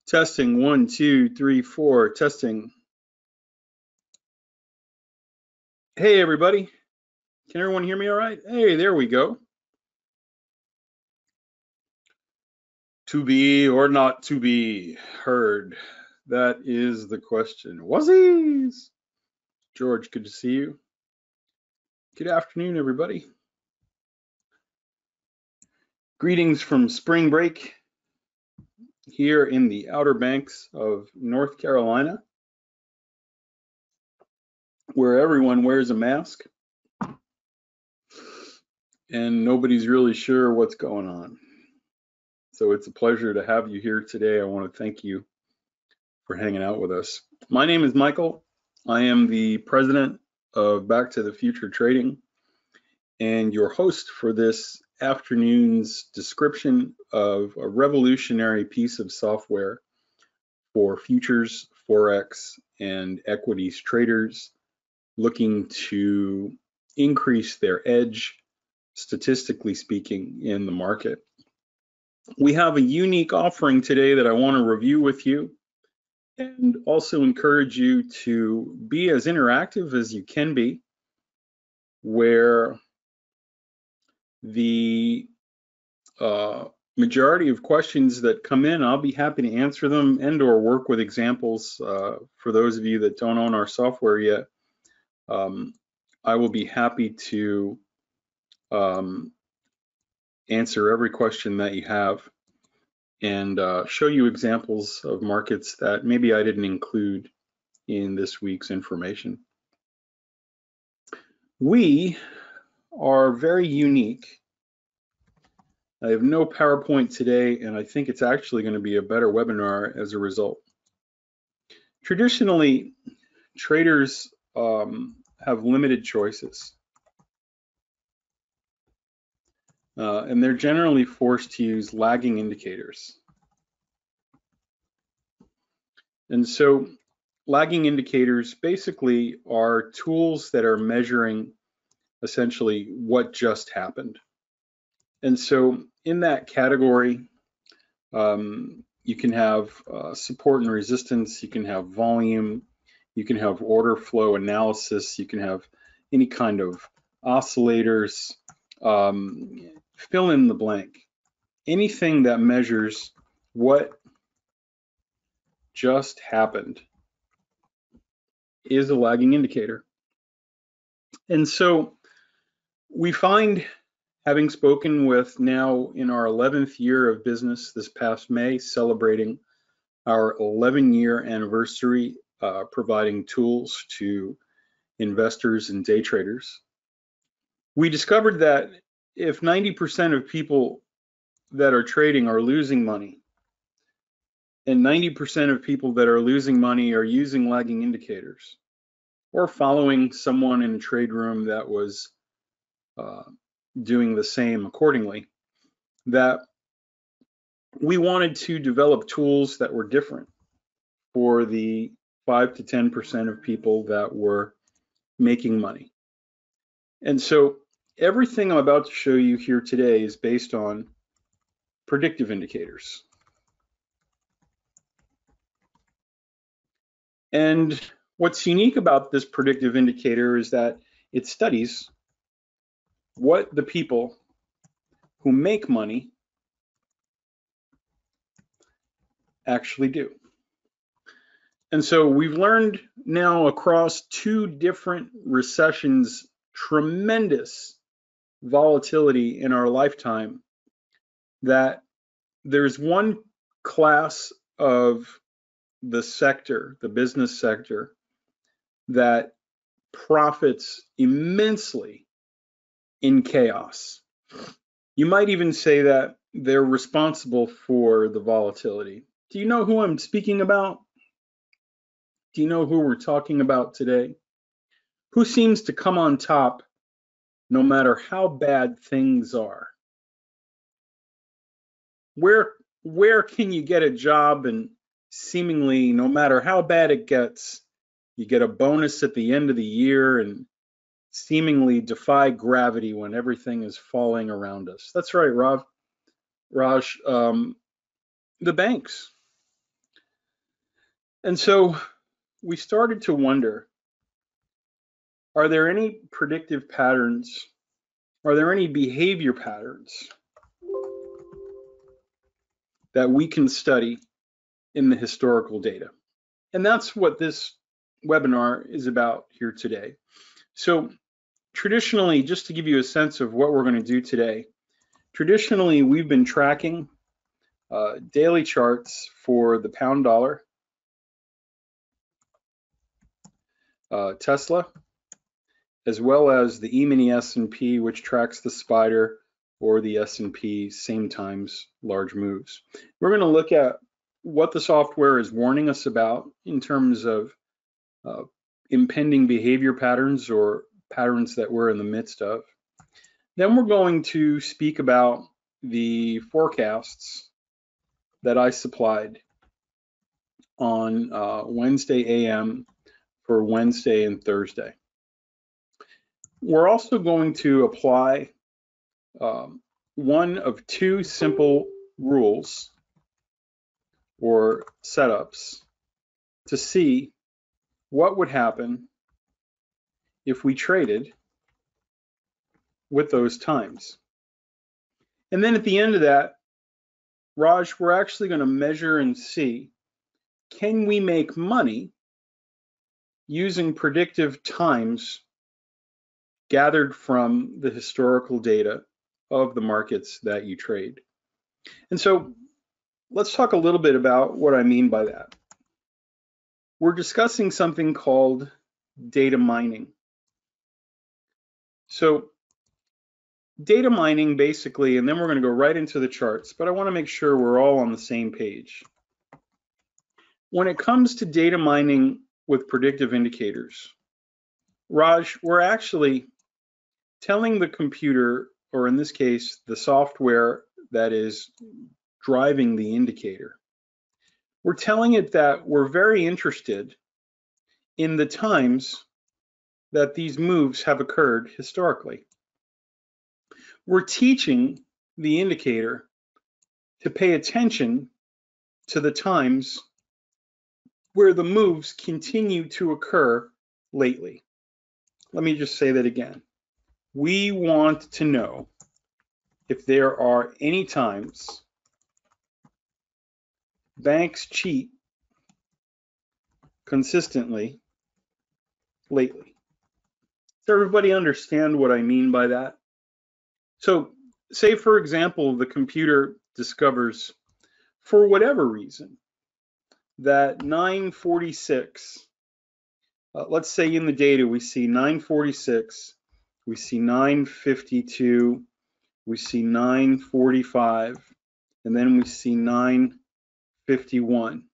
Testing 1, 2, 3, 4. Testing. Hey everybody, can everyone hear me all right? Hey, there we go. To be or not to be heard? That is the question. Wuzzies! George, good to see you. Good afternoon, everybody. Greetings from spring break here in the Outer Banks of North Carolina, where everyone wears a mask and nobody's really sure what's going on. So it's a pleasure to have you here today. I want to thank you for hanging out with us. My name is Michael. I am the president of Back to the Future Trading and your host for this afternoon's description of a revolutionary piece of software for futures, forex, and equities traders looking to increase their edge, statistically speaking, in the market. We have a unique offering today that I want to review with you and also encourage you to be as interactive as you can be, where the majority of questions that come in, I'll be happy to answer them and or work with examples. For those of you that don't own our software yet, I will be happy to answer every question that you have and show you examples of markets that maybe I didn't include in this week's information. We are very unique. I have no PowerPoint today, and I think it's actually going to be a better webinar as a result. Traditionally, traders have limited choices. And they're generally forced to use lagging indicators. And so lagging indicators basically are tools that are measuring essentially what just happened. And so in that category, you can have support and resistance, you can have volume, you can have order flow analysis, you can have any kind of oscillators, fill in the blank. Anything that measures what just happened is a lagging indicator. And so we find, having spoken with now in our 11th year of business this past May, celebrating our 11-year anniversary, providing tools to investors and day traders, we discovered that if 90% of people that are trading are losing money, and 90% of people that are losing money are using lagging indicators, or following someone in a trade room that was doing the same accordingly, that we wanted to develop tools that were different for the 5 to 10% of people that were making money. And so everything I'm about to show you here today is based on predictive indicators. And what's unique about this predictive indicator is that it studies what the people who make money actually do. And so we've learned now across 2 different recessions, tremendous volatility in our lifetime, that there's one class of the sector, the business sector, that profits immensely in chaos. You might even say that they're responsible for the volatility. Do you know who I'm speaking about? Do you know who we're talking about today? Who seems to come on top no matter how bad things are? Where can you get a job and seemingly no matter how bad it gets, you get a bonus at the end of the year and seemingly defy gravity when everything is falling around us? That's right, Raj. The banks. And so we started to wonder, are there any predictive patterns? Are there any behavior patterns that we can study in the historical data? And that's what this webinar is about here today. So traditionally, just to give you a sense of what we're going to do today, traditionally we've been tracking daily charts for the pound dollar, Tesla, as well as the E-mini S&P, which tracks the spider, or the S&P same times large moves. We're going to look at what the software is warning us about in terms of impending behavior patterns or patterns that we're in the midst of. Then we're going to speak about the forecasts that I supplied on Wednesday AM for Wednesday and Thursday. We're also going to apply one of two simple rules or setups to see what would happen if we traded with those times. And then at the end of that, Raj, we're actually going to measure and see, can we make money using predictive times gathered from the historical data of the markets that you trade? And so let's talk a little bit about what I mean by that. We're discussing something called data mining. So data mining basically, and then we're going to go right into the charts, but I want to make sure we're all on the same page. When it comes to data mining with predictive indicators, Raj, we're actually telling the computer, or in this case, the software that is driving the indicator, we're telling it that we're very interested in the times that these moves have occurred historically. We're teaching the indicator to pay attention to the times where the moves continue to occur lately. Let me just say that again. We want to know if there are any times banks cheat consistently lately. Does everybody understand what I mean by that? So say, for example, the computer discovers, for whatever reason, that 946, let's say in the data we see 946, we see 952, we see 945, and then we see 951.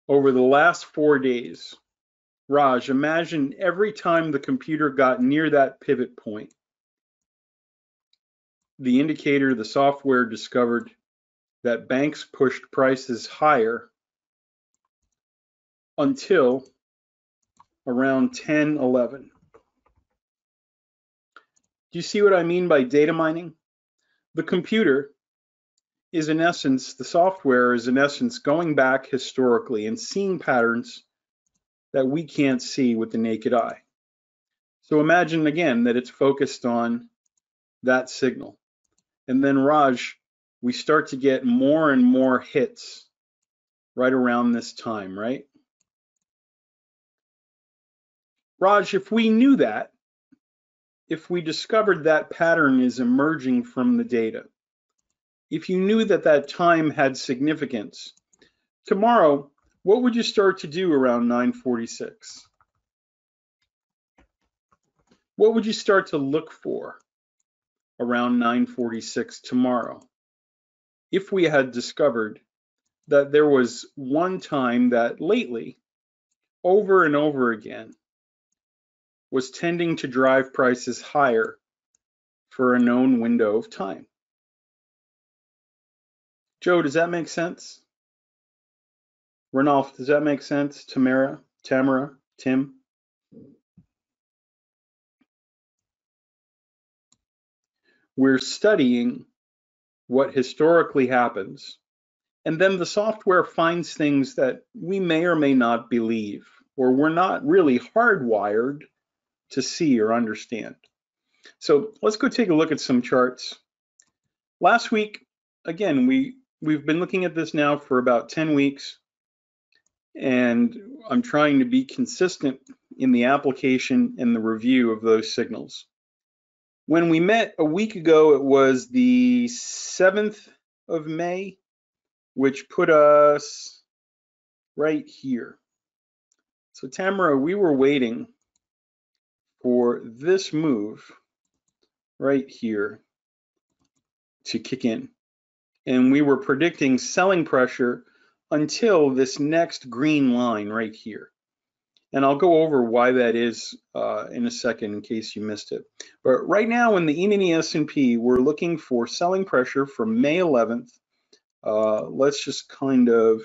Over the last 4 days, Raj, imagine every time the computer got near that pivot point, the indicator, the software discovered that banks pushed prices higher until around 10:11. Do you see what I mean by data mining? The computer is in essence, the software is in essence going back historically and seeing patterns that we can't see with the naked eye. So imagine again that it's focused on that signal. And then Raj, we start to get more and more hits right around this time, right? Raj, if we knew that, if we discovered that pattern is emerging from the data, if you knew that that time had significance, tomorrow, what would you start to do around 9:46? What would you start to look for around 9:46 tomorrow? If we had discovered that there was one time that lately, over and over again, was tending to drive prices higher for a known window of time. Joe, does that make sense? Ranulph, does that make sense? Tamara, Tim? We're studying what historically happens, And then the software finds things that we may or may not believe, or we're not really hardwired to see or understand. So let's go take a look at some charts. Last week, again, we've been looking at this now for about 10 weeks, and I'm trying to be consistent in the application and the review of those signals. When we met a week ago, it was the 7th of May, which put us right here. So Tamara, we were waiting for this move right here to kick in. And we were predicting selling pressure until this next green line right here. And I'll go over why that is in a second in case you missed it. But right now in the E-mini S&P, we're looking for selling pressure from May 11th. Let's just kind of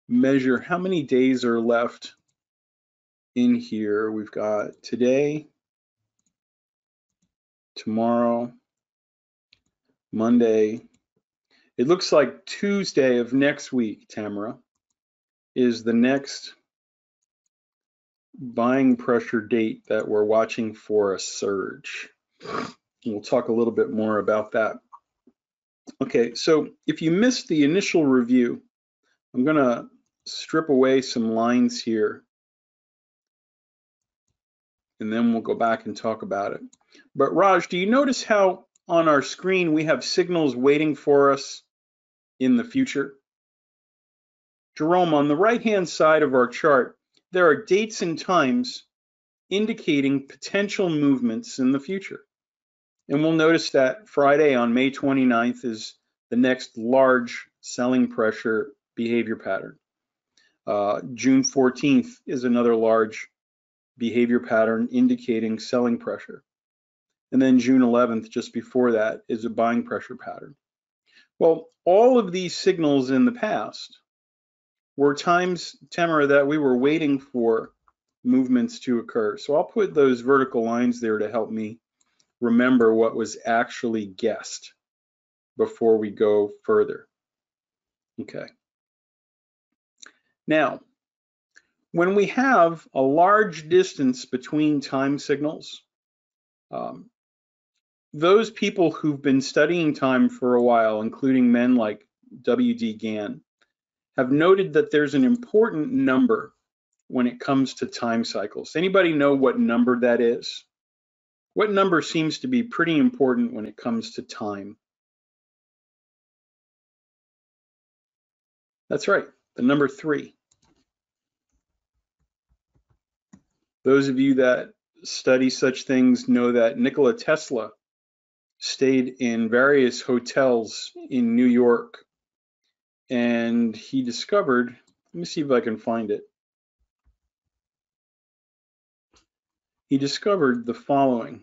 measure how many days are left in here. We've got today, tomorrow, Monday. It looks like Tuesday of next week, Tamara, is the next buying pressure date that we're watching for a surge. We'll talk a little bit more about that. Okay, so if you missed the initial review, I'm going to strip away some lines here, and then we'll go back and talk about it. But Raj, do you notice how on our screen we have signals waiting for us in the future? Jerome, on the right-hand side of our chart, there are dates and times indicating potential movements in the future. And we'll notice that Friday on May 29th is the next large selling pressure behavior pattern. June 14th is another large behavior pattern indicating selling pressure. And then June 11th, just before that, is a buying pressure pattern. Well, all of these signals in the past were times, Tamara, that we were waiting for movements to occur. So I'll put those vertical lines there to help me remember what was actually guessed before we go further. Okay. Now, when we have a large distance between time signals, those people who've been studying time for a while, including men like W.D. Gann, have noted that there's an important number when it comes to time cycles. Anybody know what number that is? What number seems to be pretty important when it comes to time? That's right, the number 3. Those of you that study such things know that Nikola Tesla stayed in various hotels in New York, and he discovered, let me see if I can find it. He discovered the following.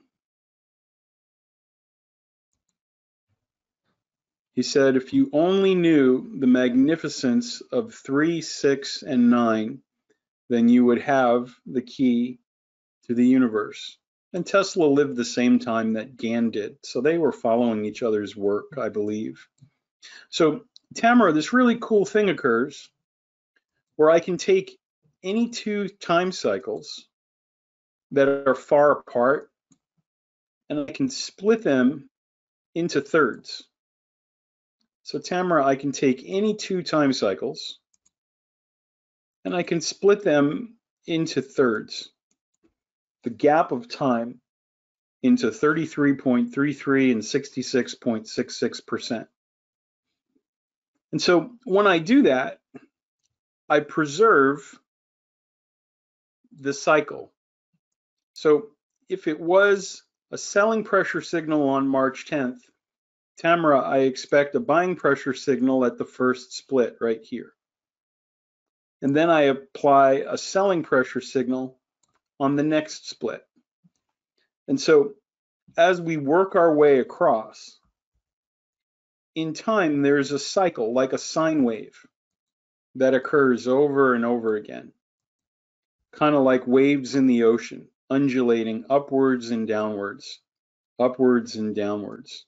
He said, if you only knew the magnificence of 3, 6, and 9, then you would have the key to the universe. And Tesla lived the same time that Gann did, so they were following each other's work, I believe. So, Tamara, this really cool thing occurs where I can take any 2 time cycles that are far apart, and I can split them into thirds. So Tamara, I can take any 2 time cycles, and I can split them into thirds. The gap of time into 33.33 and 66.66%. And so when I do that, I preserve the cycle. So if it was a selling pressure signal on March 10th, Tamara, I expect a buying pressure signal at the first split right here. And then I apply a selling pressure signal on the next split. And so as we work our way across, in time, there's a cycle, like a sine wave, that occurs over and over again, kind of like waves in the ocean, undulating upwards and downwards, upwards and downwards.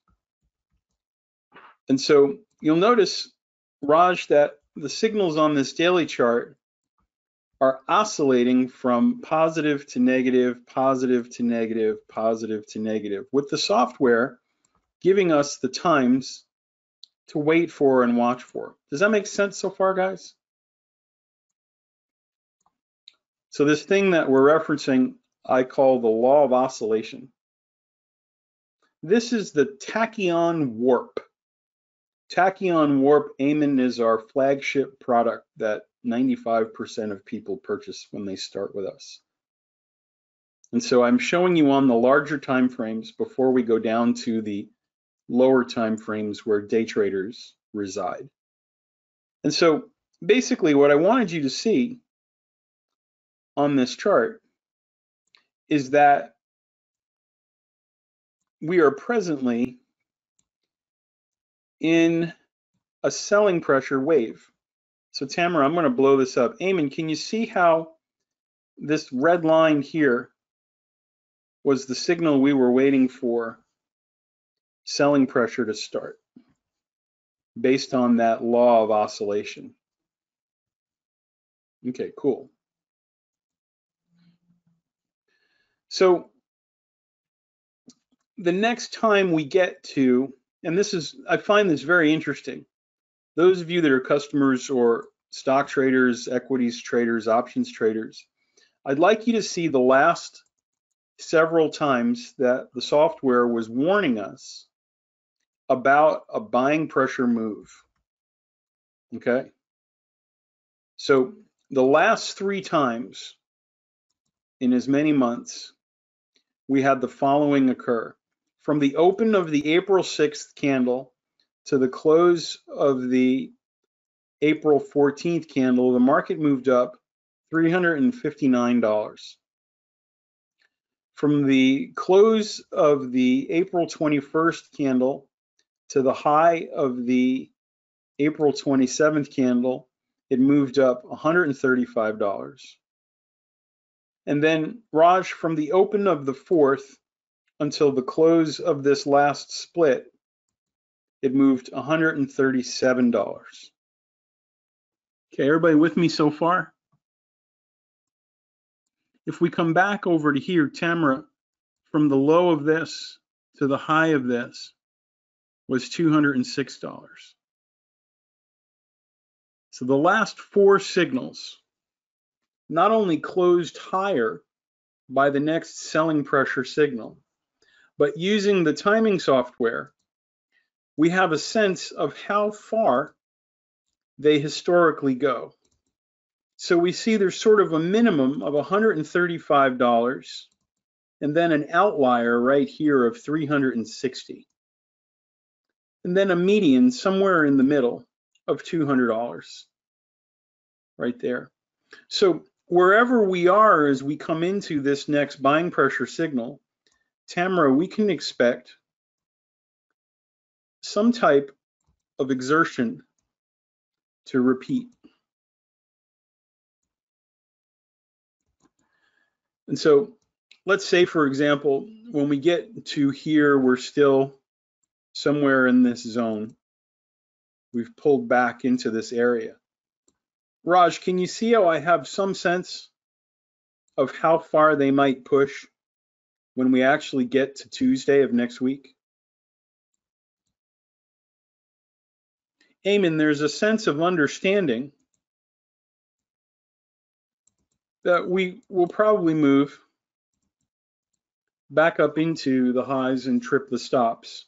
And so you'll notice Raj, that the signals on this daily chart are oscillating from positive to negative, positive to negative, positive to negative, with the software giving us the times to wait for and watch for. Does that make sense so far, guys? So this thing that we're referencing, I call the law of oscillation. This is the TachEon WARP. TachEon WARP, Eamon, is our flagship product that 95% of people purchase when they start with us. And so I'm showing you on the larger time frames before we go down to the lower time frames where day traders reside. And so basically what I wanted you to see on this chart is that we are presently in a selling pressure wave. So Tamara, I'm going to blow this up. Eamon, can you see how this red line here was the signal we were waiting for selling pressure to start based on that law of oscillation? Okay, cool. So the next time we get to, and this is, I find this very interesting. Those of you that are customers or stock traders, equities traders, options traders, I'd like you to see the last several times that the software was warning us about a buying pressure move. Okay. So the last 3 times in as many months, we had the following occur. From the open of the April 6th candle to the close of the April 14th candle, the market moved up $359. From the close of the April 21st candle to the high of the April 27th candle, it moved up $135. And then, Raj, from the open of the 4th until the close of this last split, it moved $137. Okay, everybody with me so far? If we come back over to here, Tamara, from the low of this to the high of this was $206. So the last 4 signals not only closed higher by the next selling pressure signal, but using the timing software, we have a sense of how far they historically go. So we see there's sort of a minimum of $135 and then an outlier right here of $360. And then a median somewhere in the middle of $200 right there. So wherever we are as we come into this next buying pressure signal, Tamara, we can expect some type of exertion to repeat. And so let's say, for example, when we get to here, we're still somewhere in this zone. We've pulled back into this area. Raj, can you see how I have some sense of how far they might push when we actually get to Tuesday of next week? Eamon, there's a sense of understanding that we will probably move back up into the highs and trip the stops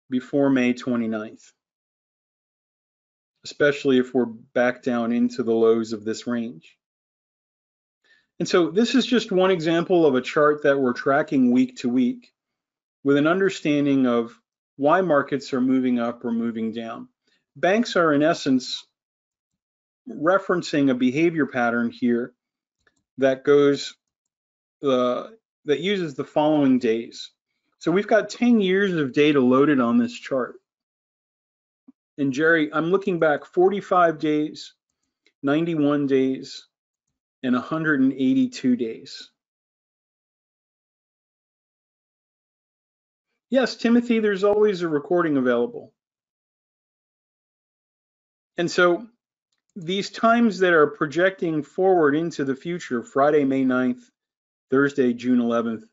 before May 29th, especially if we're back down into the lows of this range. And so this is just one example of a chart that we're tracking week to week with an understanding of why markets are moving up or moving down. Banks are in essence referencing a behavior pattern here that goes that uses the following days. So we've got 10 years of data loaded on this chart. And Jerry, I'm looking back 45 days, 91 days, and 182 days. Yes, Timothy, there's always a recording available. And so these times that are projecting forward into the future, Friday, May 9th, Thursday, June 11th,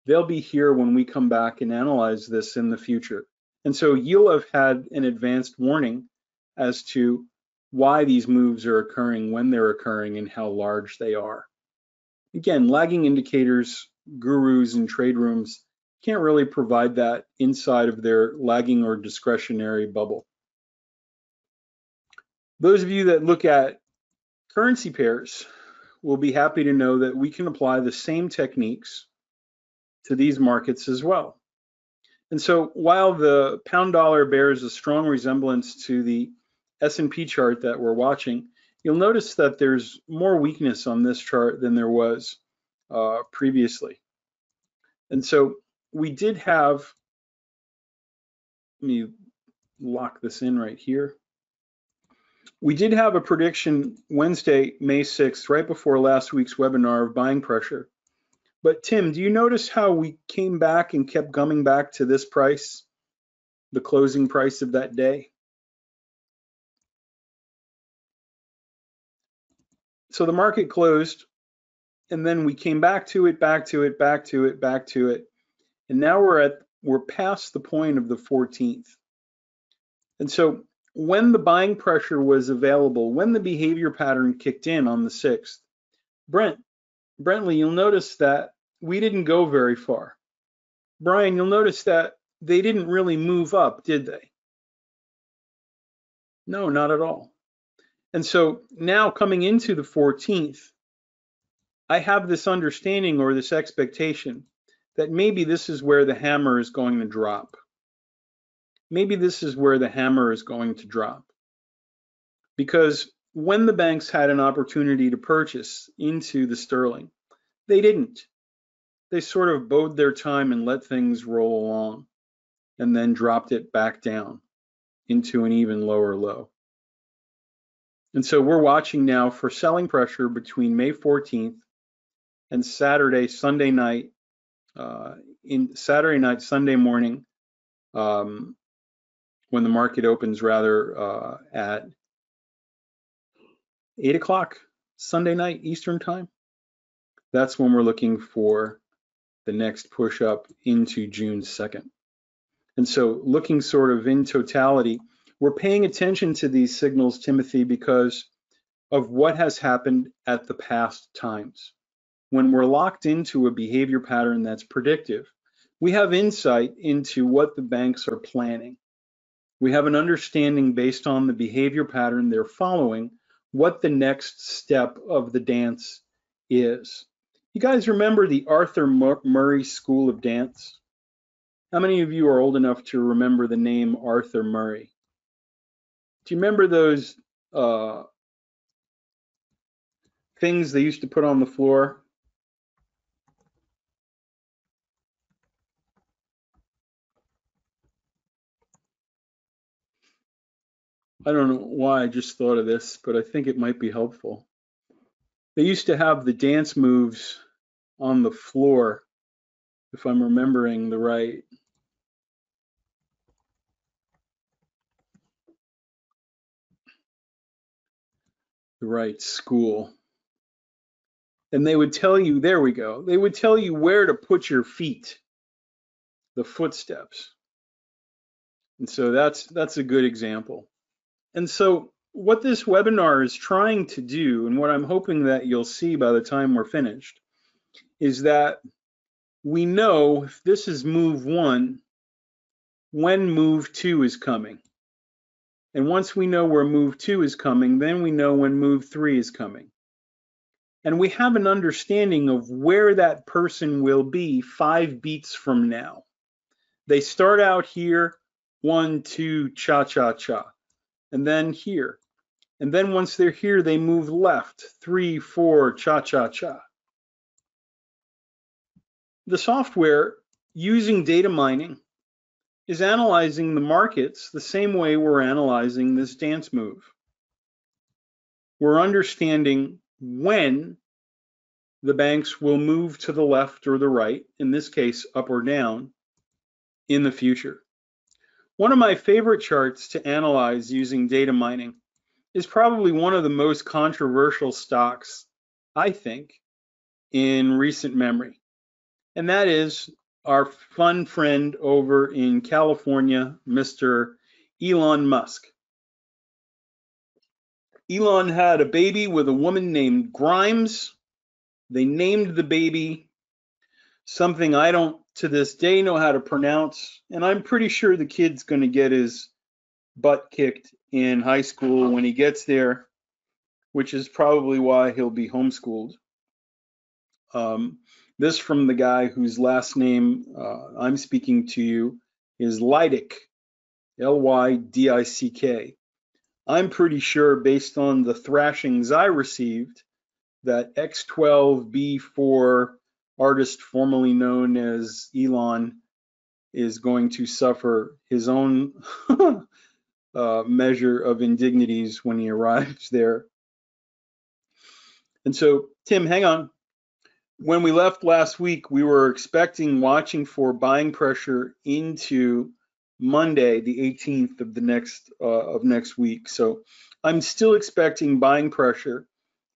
they'll be here when we come back and analyze this in the future. And so you'll have had an advanced warning as to why these moves are occurring, when they're occurring, and how large they are. Again, lagging indicators, gurus and trade rooms can't really provide that inside of their lagging or discretionary bubble. Those of you that look at currency pairs will be happy to know that we can apply the same techniques to these markets as well. And so while the pound dollar bears a strong resemblance to the S&P chart that we're watching, you'll notice that there's more weakness on this chart than there was previously. And so we did have, let me lock this in right here. We did have a prediction Wednesday, May 6th, right before last week's webinar of buying pressure. But Tim, do you notice how we came back and kept coming back to this price, the closing price of that day? So the market closed, and then we came back to it, back to it, back to it, back to it. And now we're past the point of the 14th. And so when the buying pressure was available, when the behavior pattern kicked in on the 6th, Brentley, you'll notice that we didn't go very far. Brian, you'll notice that they didn't really move up, did they? No, not at all. And so now coming into the 14th, I have this understanding or this expectation that maybe this is where the hammer is going to drop. Maybe this is where the hammer is going to drop. Because when the banks had an opportunity to purchase into the sterling, they didn't. They sort of bode their time and let things roll along and then dropped it back down into an even lower low. And so we're watching now for selling pressure between May 14th and Sunday night, Sunday morning, when the market opens rather at 8 o'clock Sunday night Eastern time. That's when we're looking for the next push up into June 2nd. And so looking sort of in totality, we're paying attention to these signals, Timothy, because of what has happened at the past times. When we're locked into a behavior pattern that's predictive, we have insight into what the banks are planning. We have an understanding based on the behavior pattern they're following, what the next step of the dance is. You guys remember the Arthur Murray School of Dance? How many of you are old enough to remember the name Arthur Murray? Do you remember those things they used to put on the floor? I don't know why I just thought of this, but I think it might be helpful. They used to have the dance moves on the floor, if I'm remembering the right school. And they would tell you, there we go, they would tell you where to put your feet, the footsteps. And so that's a good example. And so what this webinar is trying to do, and what I'm hoping that you'll see by the time we're finished, is that we know if this is move 1, when move 2 is coming. And once we know where move 2 is coming, then we know when move 3 is coming. And we have an understanding of where that person will be 5 beats from now. They start out here, 1, 2, cha-cha-cha, and then here. And then once they're here, they move left, 3, 4, cha-cha-cha. The software using data mining is analyzing the markets the same way we're analyzing this dance move. We're understanding when the banks will move to the left or the right, in this case, up or down, in the future. One of my favorite charts to analyze using data mining is probably one of the most controversial stocks, I think, in recent memory. And that is our fun friend over in California, Mr. Elon Musk. Elon had a baby with a woman named Grimes. They named the baby something I don't to this day know how to pronounce, and I'm pretty sure the kid's going to get his butt kicked in high school when he gets there, which is probably why he'll be homeschooled. This from the guy whose last name I'm speaking to you is Lydick, Lydick. I'm pretty sure, based on the thrashings I received, that X12B4 artist formerly known as Elon is going to suffer his own measure of indignities when he arrives there. And so, Tim, hang on. When we left last week, we were watching for buying pressure into Monday, the 18th of next week. So I'm still expecting buying pressure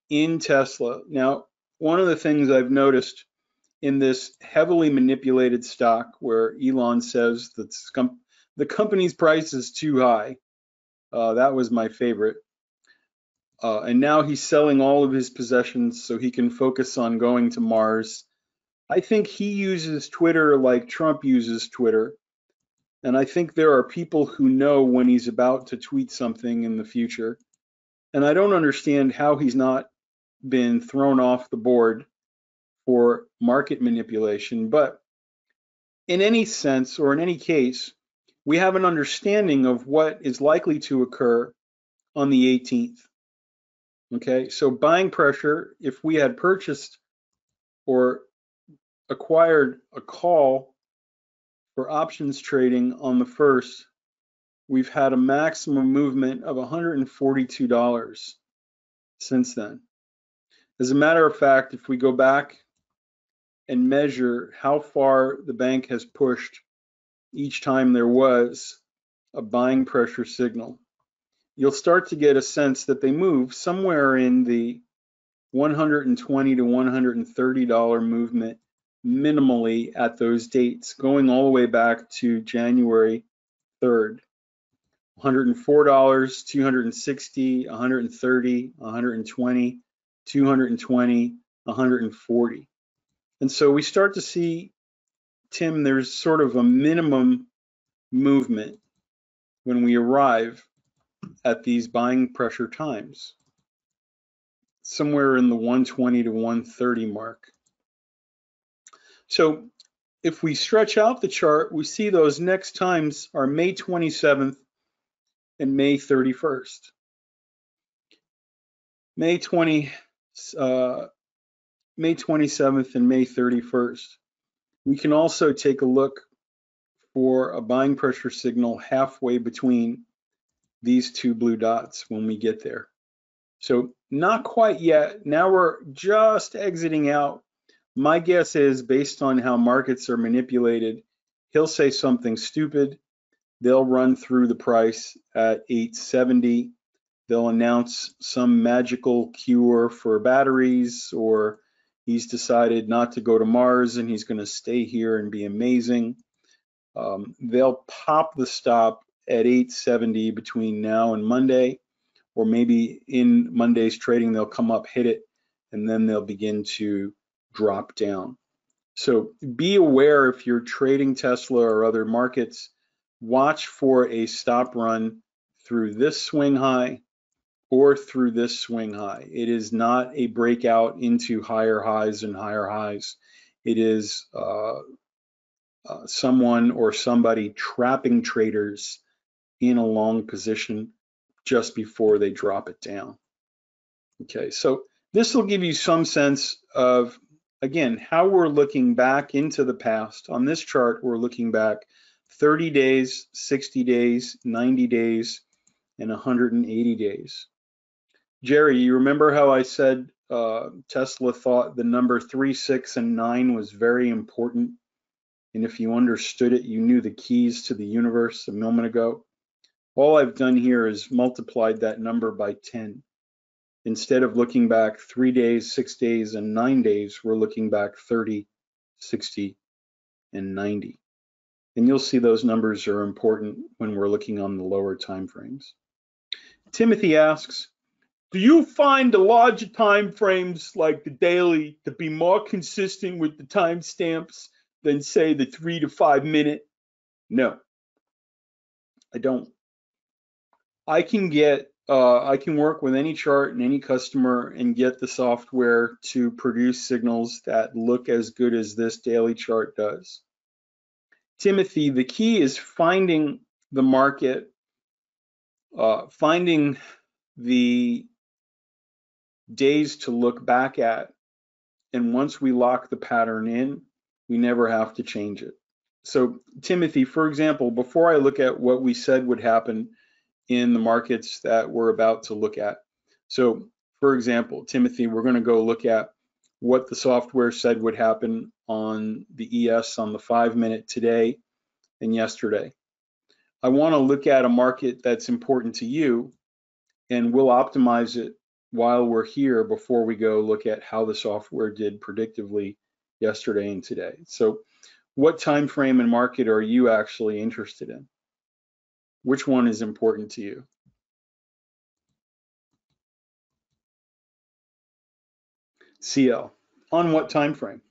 in Tesla. Now, one of the things I've noticed in this heavily manipulated stock, where Elon says that the company's price is too high, that was my favorite. And now he's selling all of his possessions so he can focus on going to Mars. I think he uses Twitter like Trump uses Twitter. And I think there are people who know when he's about to tweet something in the future. And I don't understand how he's not been thrown off the board for market manipulation. But in any sense, or in any case, we have an understanding of what is likely to occur on the 18th. Okay, so buying pressure, if we had purchased or acquired a call for options trading on the 1st, we've had a maximum movement of $142 since then. As a matter of fact, if we go back and measure how far the bank has pushed each time there was a buying pressure signal, you'll start to get a sense that they move somewhere in the $120 to $130 movement minimally at those dates, going all the way back to January 3rd. $104, $260, $130, $120, $220, $140. And so we start to see, Tim, there's sort of a minimum movement when we arrive at these buying pressure times, somewhere in the 120 to 130 mark. So if we stretch out the chart, we see those next times are May 27th and May 31st. May 27th and May 31st. We can also take a look for a buying pressure signal halfway between these two blue dots when we get there. So not quite yet. Now we're just exiting out. My guess is, based on how markets are manipulated, he'll say something stupid. They'll run through the price at 870. They'll announce some magical cure for batteries, or he's decided not to go to Mars and he's going to stay here and be amazing. They'll pop the stop at 870 between now and Monday, or maybe in Monday's trading they'll come up, hit it, and then they'll begin to drop down. So be aware, if you're trading Tesla or other markets, watch for a stop run through this swing high or through this swing high. It is not a breakout into higher highs and higher highs. It is someone or somebody trapping traders in a long position just before they drop it down. Okay, so this will give you some sense of, again, how we're looking back into the past. On this chart, we're looking back 30 days, 60 days, 90 days, and 180 days. Jerry, you remember how I said Tesla thought the number 3, 6, and 9 was very important? And if you understood it, you knew the keys to the universe a moment ago. All I've done here is multiplied that number by 10. Instead of looking back 3 days, 6 days, and 9 days, we're looking back 30, 60, and 90. And you'll see those numbers are important when we're looking on the lower time frames. Timothy asks, do you find the larger time frames like the daily to be more consistent with the timestamps than, say, the 3 to 5 minute? No, I don't. I can work with any chart and any customer and get the software to produce signals that look as good as this daily chart does. Timothy, the key is finding the market, finding the days to look back at, and once we lock the pattern in, we never have to change it. So Timothy, for example, before I look at what we said would happen in the markets that we're about to look at. So for example, Timothy, we're going to go look at what the software said would happen on the ES on the 5 minute today and yesterday. I want to look at a market that's important to you, and we'll optimize it while we're here before we go look at how the software did predictively yesterday and today. So what time frame and market are you actually interested in? Which one is important to you? CL. On what time frame?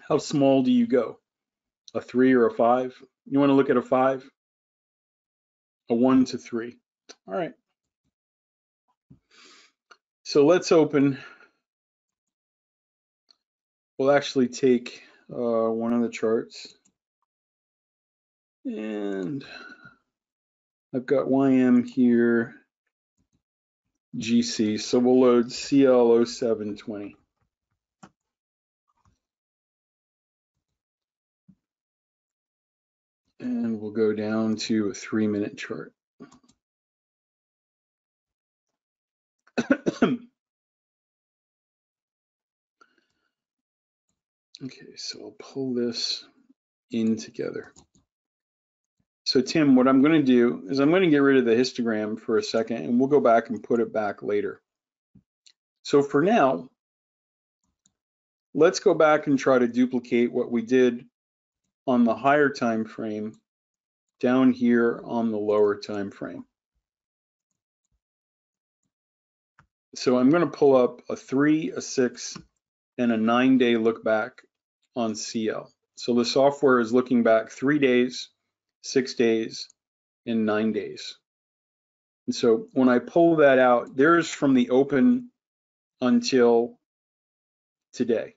How small do you go? A 3 or a 5? You want to look at a 5? A 1 to 3. All right. So let's open. We'll actually take one of the charts. And I've got YM here, GC. So we'll load CL 0720. And we'll go down to a 3 minute chart. Okay, so I'll pull this in together. So Tim, what I'm going to do is I'm going to get rid of the histogram for a second, and we'll go back and put it back later. So for now, let's go back and try to duplicate what we did on the higher time frame down here on the lower time frame. So I'm going to pull up a 3, a 6, and a 9-day look back on CL. So the software is looking back 3 days, 6 days, and 9 days. And so when I pull that out, there's from the open until today,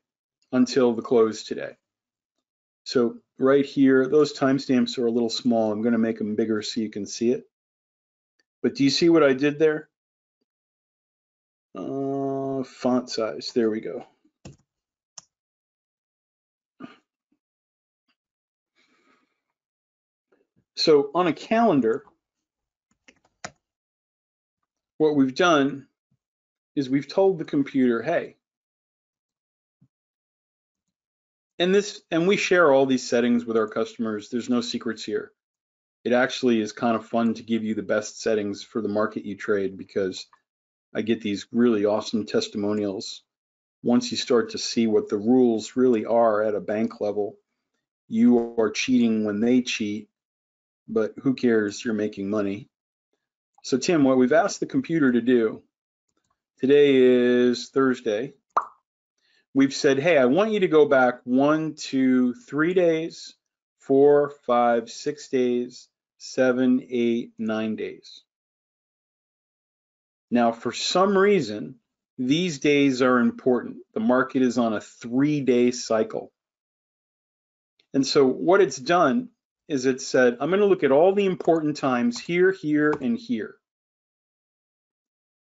until the close today. So right here, those timestamps are a little small. I'm going to make them bigger so you can see it. But do you see what I did there? Font size, there we go. So on a calendar, what we've done is we've told the computer, hey, and we share all these settings with our customers. There's no secrets here. It actually is kind of fun to give you the best settings for the market you trade, because I get these really awesome testimonials. Once you start to see what the rules really are at a bank level, you are cheating when they cheat, but who cares? You're making money. So Tim, what we've asked the computer to do, today is Thursday. We've said, hey, I want you to go back 1, 2, 3 days, 4, 5, 6 days, 7, 8, 9 days. Now, for some reason, these days are important. The market is on a 3-day cycle. And so what it's done is it said, I'm going to look at all the important times here, here, and here.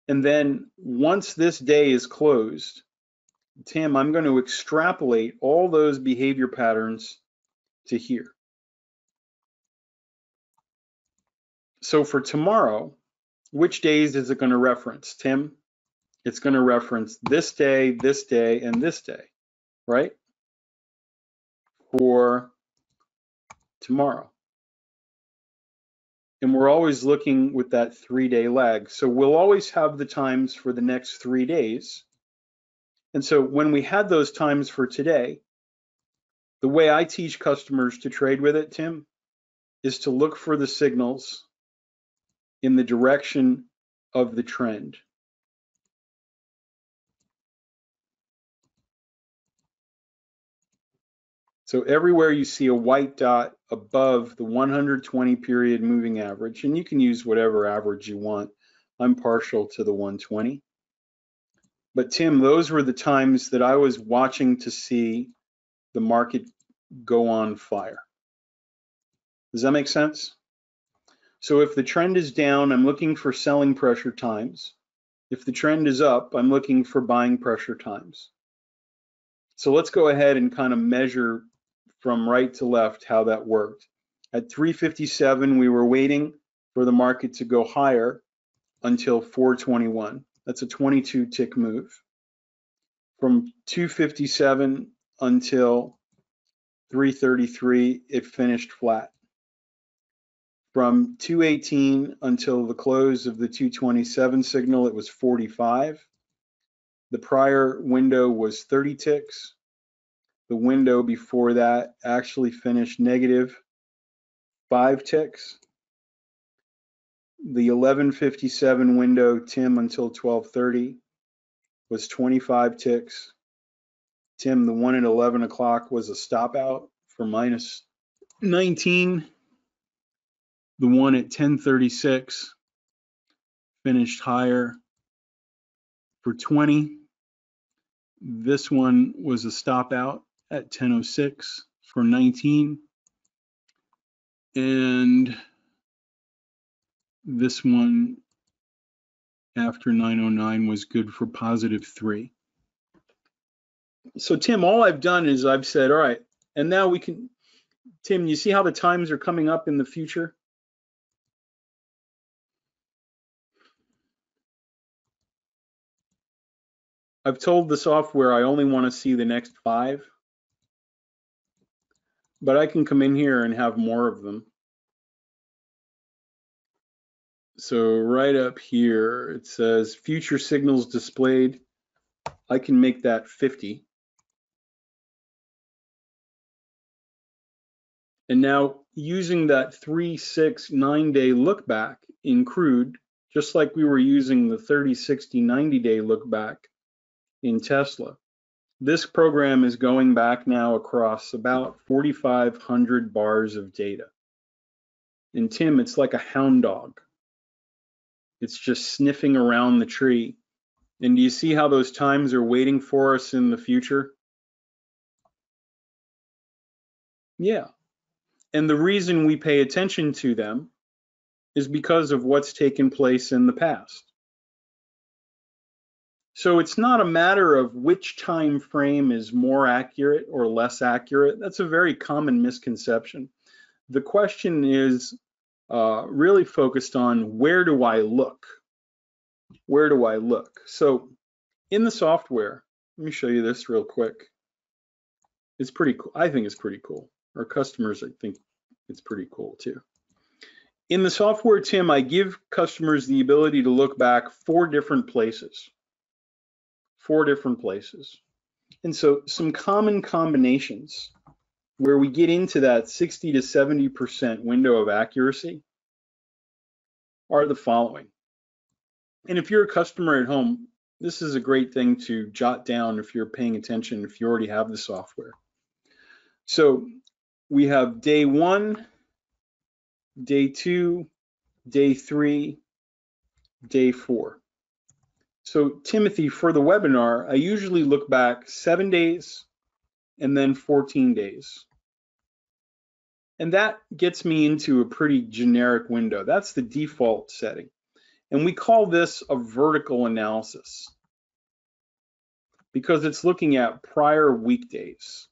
And then once this day is closed, Tim, I'm going to extrapolate all those behavior patterns to here. So for tomorrow, which days is it going to reference, Tim? It's going to reference this day, and this day, right? For tomorrow. And we're always looking with that 3-day lag. So we'll always have the times for the next 3 days. And so when we had those times for today, the way I teach customers to trade with it, Tim, is to look for the signals in the direction of the trend. So everywhere you see a white dot above the 120 period moving average, and you can use whatever average you want. I'm partial to the 120. But Tim, those were the times that I was watching to see the market go on fire. Does that make sense? So if the trend is down, I'm looking for selling pressure times. If the trend is up, I'm looking for buying pressure times. So let's go ahead and kind of measure from right to left how that worked. At 357, we were waiting for the market to go higher until 421. That's a 22 tick move. From 257 until 333, it finished flat. From 218 until the close of the 227 signal, it was 45. The prior window was 30 ticks. The window before that actually finished negative 5 ticks. The 1157 window, Tim, until 1230 was 25 ticks. Tim, the one at 11 o'clock was a stop out for minus 19. The one at 1036 finished higher for 20. This one was a stop out at 1006 for 19. And this one after 909 was good for positive 3. So Tim, all I've done is I've said, all right, and now we can, Tim, you see how the times are coming up in the future? I've told the software I only want to see the next 5, but I can come in here and have more of them. So right up here, it says future signals displayed. I can make that 50. And now using that 3, 6, 9-day look back in crude, just like we were using the 30, 60, 90-day look back in Tesla, this program is going back now across about 4,500 bars of data. And Tim, it's like a hound dog. It's just sniffing around the tree. And do you see how those times are waiting for us in the future? Yeah. And the reason we pay attention to them is because of what's taken place in the past. So it's not a matter of which time frame is more accurate or less accurate. That's a very common misconception. The question is really focused on where do I look? Where do I look? So in the software, let me show you this real quick. It's pretty cool. I think it's pretty cool. Our customers, I think it's pretty cool too. In the software, Tim, I give customers the ability to look back 4 different places. 4 different places. And so some common combinations where we get into that 60 to 70% window of accuracy are the following. And if you're a customer at home, this is a great thing to jot down if you're paying attention, if you already have the software. So we have day 1, day 2, day 3, day 4. So Timothy, for the webinar, I usually look back 7 days and then 14 days. And that gets me into a pretty generic window. That's the default setting. And we call this a vertical analysis because it's looking at prior weekdays.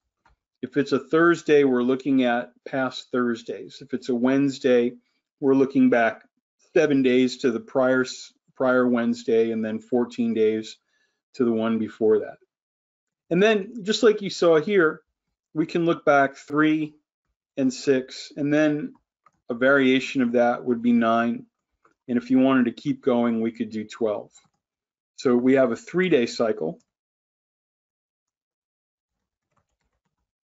If it's a Thursday, we're looking at past Thursdays. If it's a Wednesday, we're looking back 7 days to the prior Wednesday and then 14 days to the one before that. And then just like you saw here, we can look back 3, and 6, and then a variation of that would be 9. And if you wanted to keep going, we could do 12. So we have a 3-day cycle,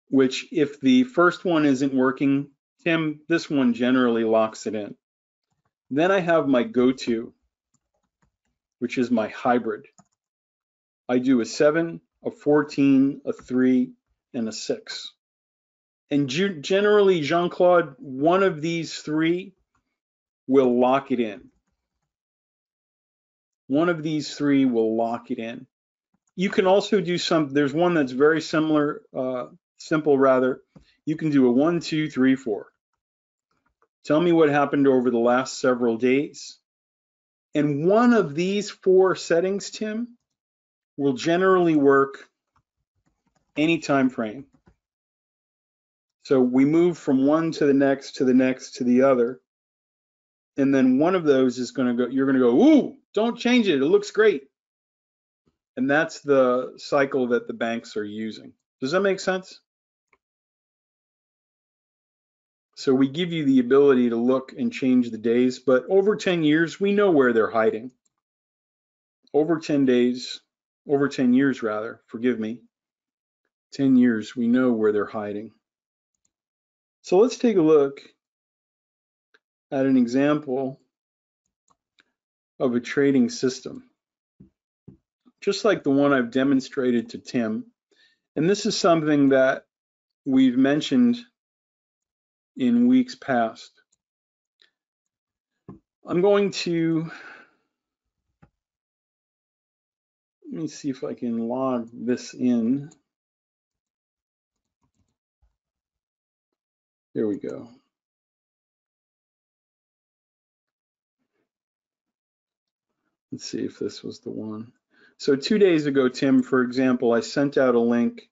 which if the first one isn't working, Tim, this one generally locks it in. Then I have my go-to, which is my hybrid. I do a 7, a 14, a 3, and a 6. And generally, Jean-Claude, one of these 3 will lock it in. One of these 3 will lock it in. You can also do there's one that's very similar, simple rather. You can do a 1, 2, 3, 4. Tell me what happened over the last several days. And one of these 4 settings, Tim, will generally work any time frame. So we move from one to the next, to the next, to the other. And then one of those is going to go, you're going to go, ooh, don't change it. It looks great. And that's the cycle that the banks are using. Does that make sense? So we give you the ability to look and change the days, but over 10 years, we know where they're hiding. Over 10 years rather, forgive me, 10 years, we know where they're hiding. So let's take a look at an example of a trading system, just like the one I've demonstrated to Tim. And this is something that we've mentioned in weeks past. I'm going to, let me see if I can log this in. There we go. Let's see if this was the one. So 2 days ago, Tim, for example, I sent out a link.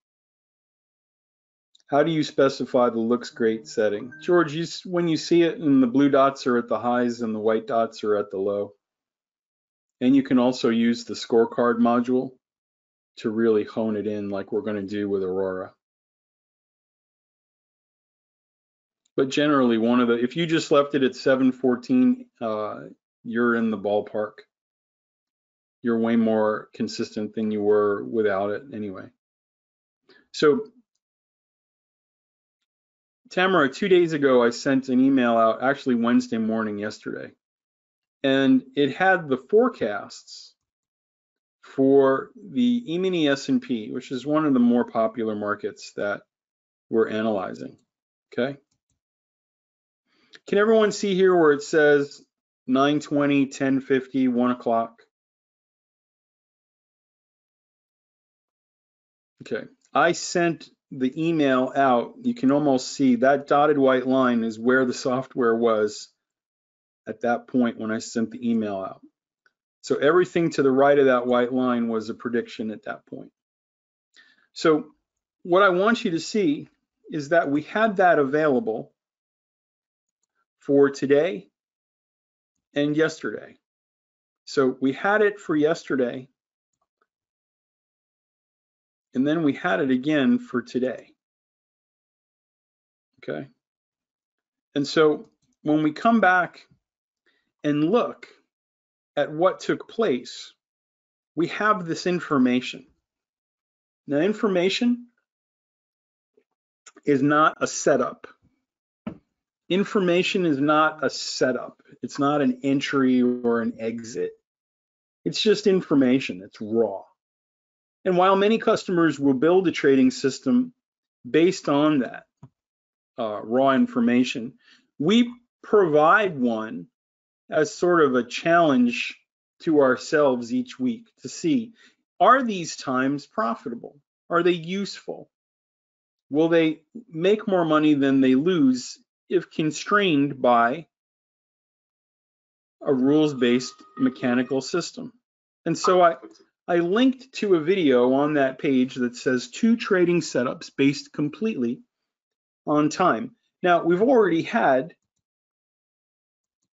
How do you specify the looks great setting? George, when you see it and the blue dots are at the highs and the white dots are at the low. And you can also use the scorecard module to really hone it in like we're going to do with Aurora. But generally, if you just left it at 714, you're in the ballpark. You're way more consistent than you were without it anyway. So Tamara, 2 days ago, I sent an email out, actually Wednesday morning yesterday, and it had the forecasts for the E-mini S&P, which is one of the more popular markets that we're analyzing, okay? Can everyone see here where it says 9:20, 10:50, 1 o'clock? Okay, I sent the email out. You can almost see that dotted white line is where the software was at that point when I sent the email out. So everything to the right of that white line was a prediction at that point. So what I want you to see is that we had that available for today and yesterday. So we had it for yesterday, and then we had it again for today, okay? And so when we come back and look at what took place, we have this information. Now, information is not a setup. Information is not a setup. It's not an entry or an exit. It's just information. It's raw. And while many customers will build a trading system based on that raw information, we provide one as sort of a challenge to ourselves each week to see, are these times profitable? Are they useful? Will they make more money than they lose if constrained by a rules-based mechanical system? And so I linked to a video on that page that says 2 trading setups based completely on time. Now, we've already had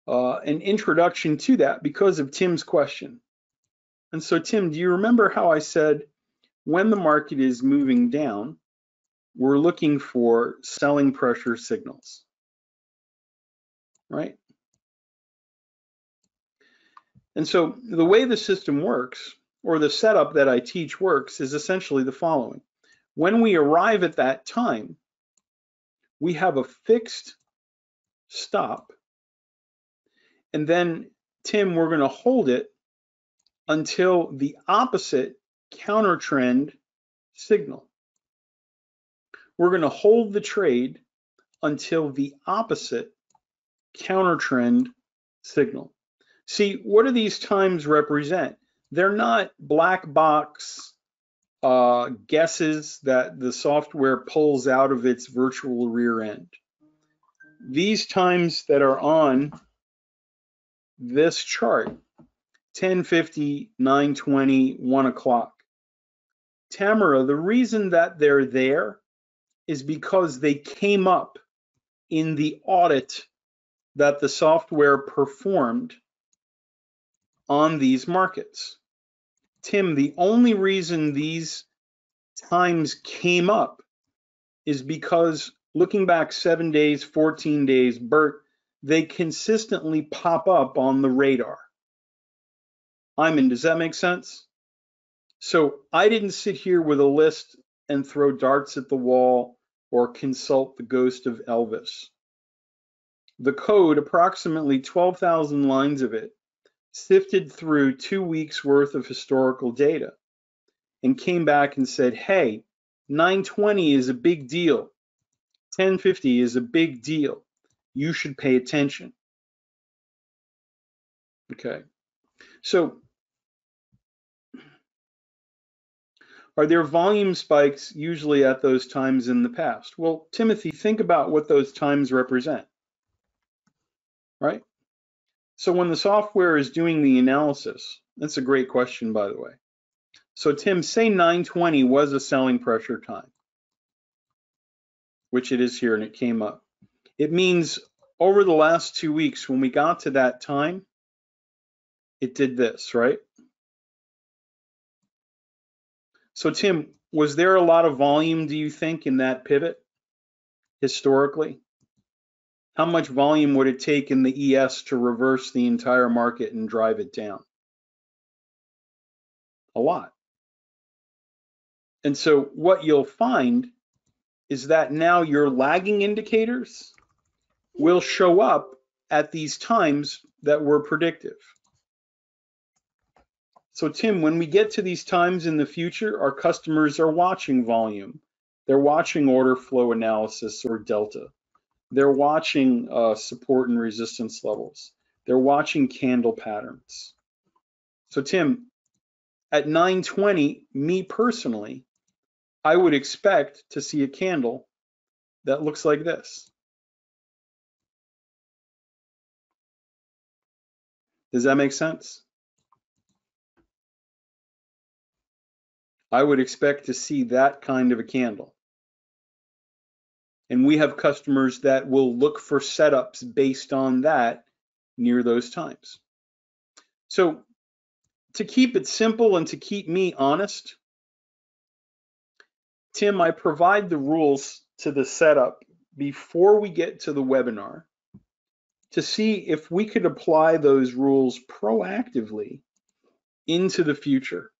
an introduction to that because of Tim's question. And so, Tim, do you remember how I said when the market is moving down, we're looking for selling pressure signals, right? And so the way the system works, or the setup that I teach works, is essentially the following. When we arrive at that time, we have a fixed stop, and then, Tim, we're going to hold it until the opposite counter trend signal. We're going to hold the trade until the opposite counter trend signal. See, what do these times represent? They're not black box guesses that the software pulls out of its virtual rear end. These times that are on this chart, 10:50, 9:20, 1 o'clock. Tamara, the reason that they're there is because they came up in the audit that the software performed on these markets. Tim, the only reason these times came up is because, looking back 7 days, 14 days, Bert, they consistently pop up on the radar. Iman, does that make sense? So I didn't sit here with a list and throw darts at the wall or consult the ghost of Elvis. The code, approximately 12,000 lines of it, sifted through 2 weeks worth of historical data and came back and said, hey, 920 is a big deal. 1050 is a big deal. You should pay attention. Okay. So are there volume spikes usually at those times in the past? Well, Timothy, think about what those times represent, right? So when the software is doing the analysis, that's a great question, by the way. So Tim, say 920 was a selling pressure time, which it is here, and it came up. It means over the last 2 weeks, when we got to that time, it did this, right? So Tim, was there a lot of volume, do you think, in that pivot historically? How much volume would it take in the ES to reverse the entire market and drive it down? A lot. And so what you'll find is that now your lagging indicators will show up at these times that were predictive. So Tim, when we get to these times in the future, our customers are watching volume. They're watching order flow analysis or delta. They're watching support and resistance levels. They're watching candle patterns. So Tim, at 920, me personally, I would expect to see a candle that looks like this. Does that make sense? I would expect to see that kind of a candle. And we have customers that will look for setups based on that near those times. So to keep it simple and to keep me honest, Tim, I provide the rules to the setup before we get to the webinar to see if we could apply those rules proactively into the future.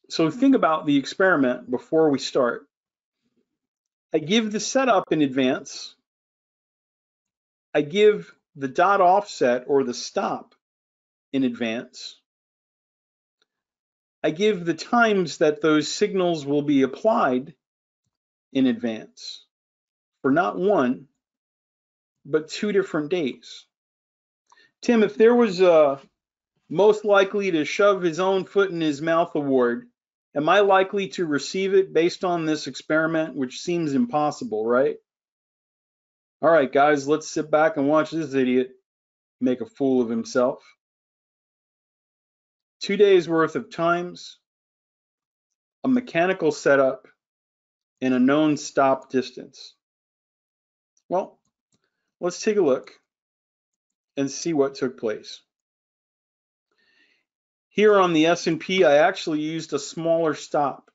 So think about the experiment before we start. I give the setup in advance. I give the dot offset or the stop in advance. I give the times that those signals will be applied in advance for not one, but 2 different days. Tim, if there was a most likely to shove his own foot in his mouth award, am I likely to receive it based on this experiment, which seems impossible, right? All right, guys, let's sit back and watch this idiot make a fool of himself. 2 days worth of times, a mechanical setup, and a known stop distance. Well, let's take a look and see what took place. Here on the S&P, I actually used a smaller stop.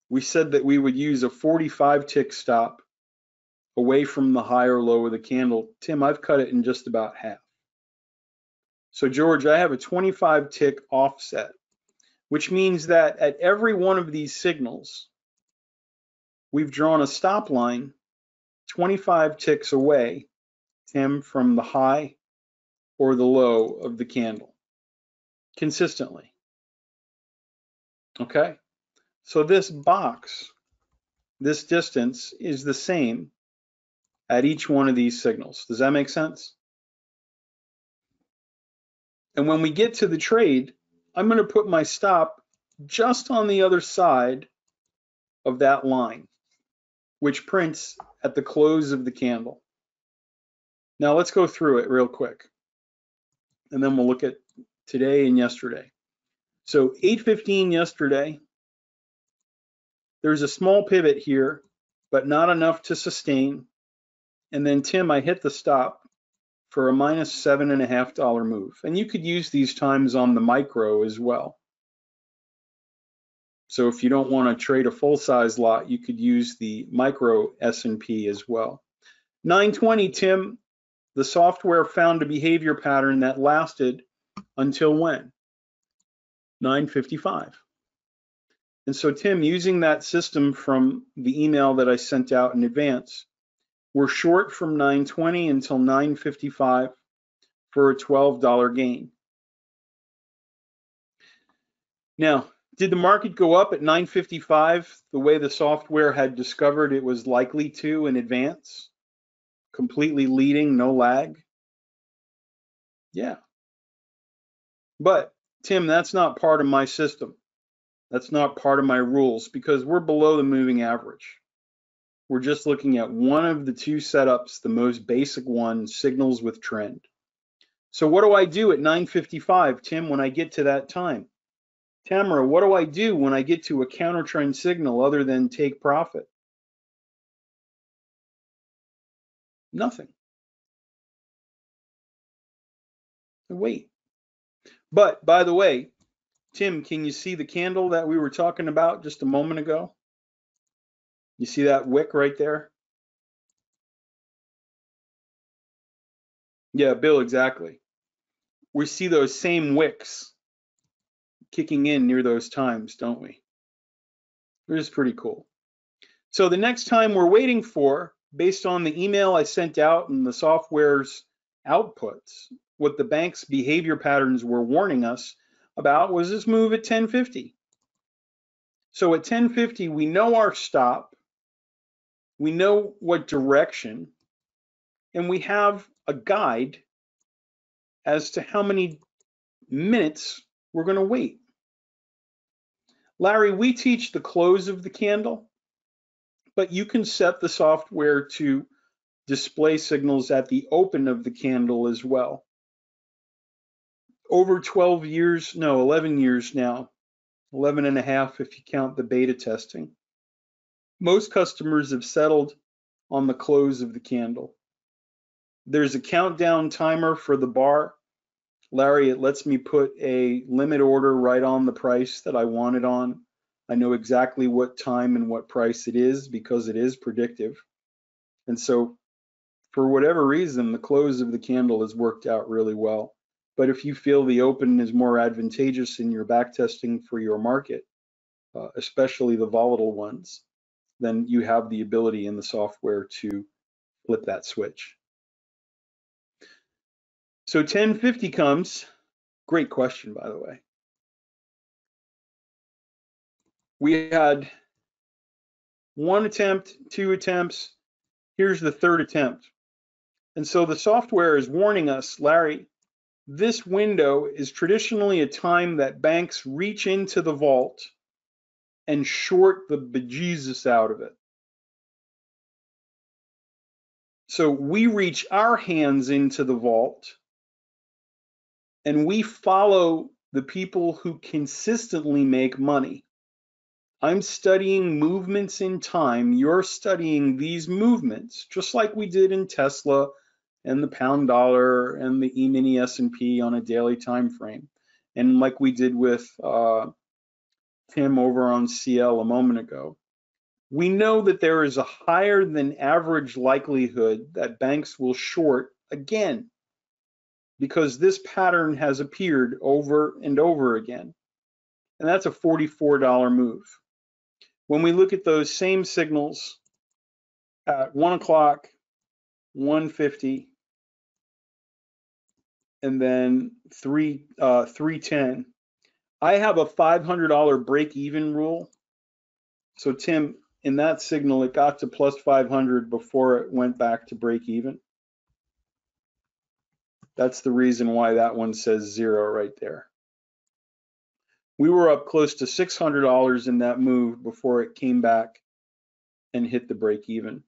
we said that we would use a 45 tick stop away from the high or low of the candle. Tim, I've cut it in just about half. So George, I have a 25 tick offset, which means that at every one of these signals, we've drawn a stop line 25 ticks away, Tim, from the high or the low of the candle, consistently. Okay, so this box, this distance is the same at each one of these signals. Does that make sense? And when we get to the trade, I'm going to put my stop just on the other side of that line, which prints at the close of the candle. Now let's go through it real quick, and then we'll look at today and yesterday. So 8:15 yesterday, there's a small pivot here, but not enough to sustain. And then Tim, I hit the stop for a minus $7.50 move. And you could use these times on the micro as well. So if you don't want to trade a full size lot, you could use the micro S&P as well. 9:20, Tim, the software found a behavior pattern that lasted until when? 9:55. And so Tim, using that system from the email that I sent out in advance, we're short from 9:20 until 9:55 for a $12 gain. Now, did the market go up at 9:55 the way the software had discovered it was likely to in advance? Completely leading, no lag? Yeah. But Tim, that's not part of my system. That's not part of my rules because we're below the moving average. We're just looking at one of the two setups, the most basic one, signals with trend. So what do I do at 9:55, Tim, when I get to that time? Tamara, what do I do when I get to a counter trend signal other than take profit? Nothing. Wait. But by the way, Tim, can you see the candle that we were talking about just a moment ago? You see that wick right there? Yeah, Bill, exactly. We see those same wicks kicking in near those times, don't we? It is pretty cool. So the next time we're waiting for, based on the email I sent out and the software's outputs, what the bank's behavior patterns were warning us about was this move at 10:50. So at 10:50, we know our stop, we know what direction, and we have a guide as to how many minutes we're going to wait. Larry, we teach the close of the candle, but you can set the software to display signals at the open of the candle as well. Over 12 years, no, 11 years now, 11 and a half if you count the beta testing, most customers have settled on the close of the candle. There's a countdown timer for the bar. Larry, it lets me put a limit order right on the price that I want it on. I know exactly what time and what price it is because it is predictive. And so for whatever reason, the close of the candle has worked out really well. But if you feel the open is more advantageous in your back testing for your market, especially the volatile ones, then you have the ability in the software to flip that switch. So 10:50 comes. Great question, by the way. We had one attempt, two attempts. Here's the third attempt. And so the software is warning us, Larry, this window is traditionally a time that banks reach into the vault and short the bejesus out of it. So we reach our hands into the vault and we follow the people who consistently make money. I'm studying movements in time. You're studying these movements, just like we did in Tesla and the pound dollar and the E-mini S&P on a daily time frame. And like we did with Tim over on CL a moment ago. we know that there is a higher than average likelihood that banks will short again, because this pattern has appeared over and over again. And that's a $44 move. When we look at those same signals at 1 o'clock, 1:50, and then 3:10, I have a $500 break-even rule. So Tim, in that signal, it got to plus 500 before it went back to break even. That's the reason why that one says 0 right there. We were up close to $600 in that move before it came back and hit the break even.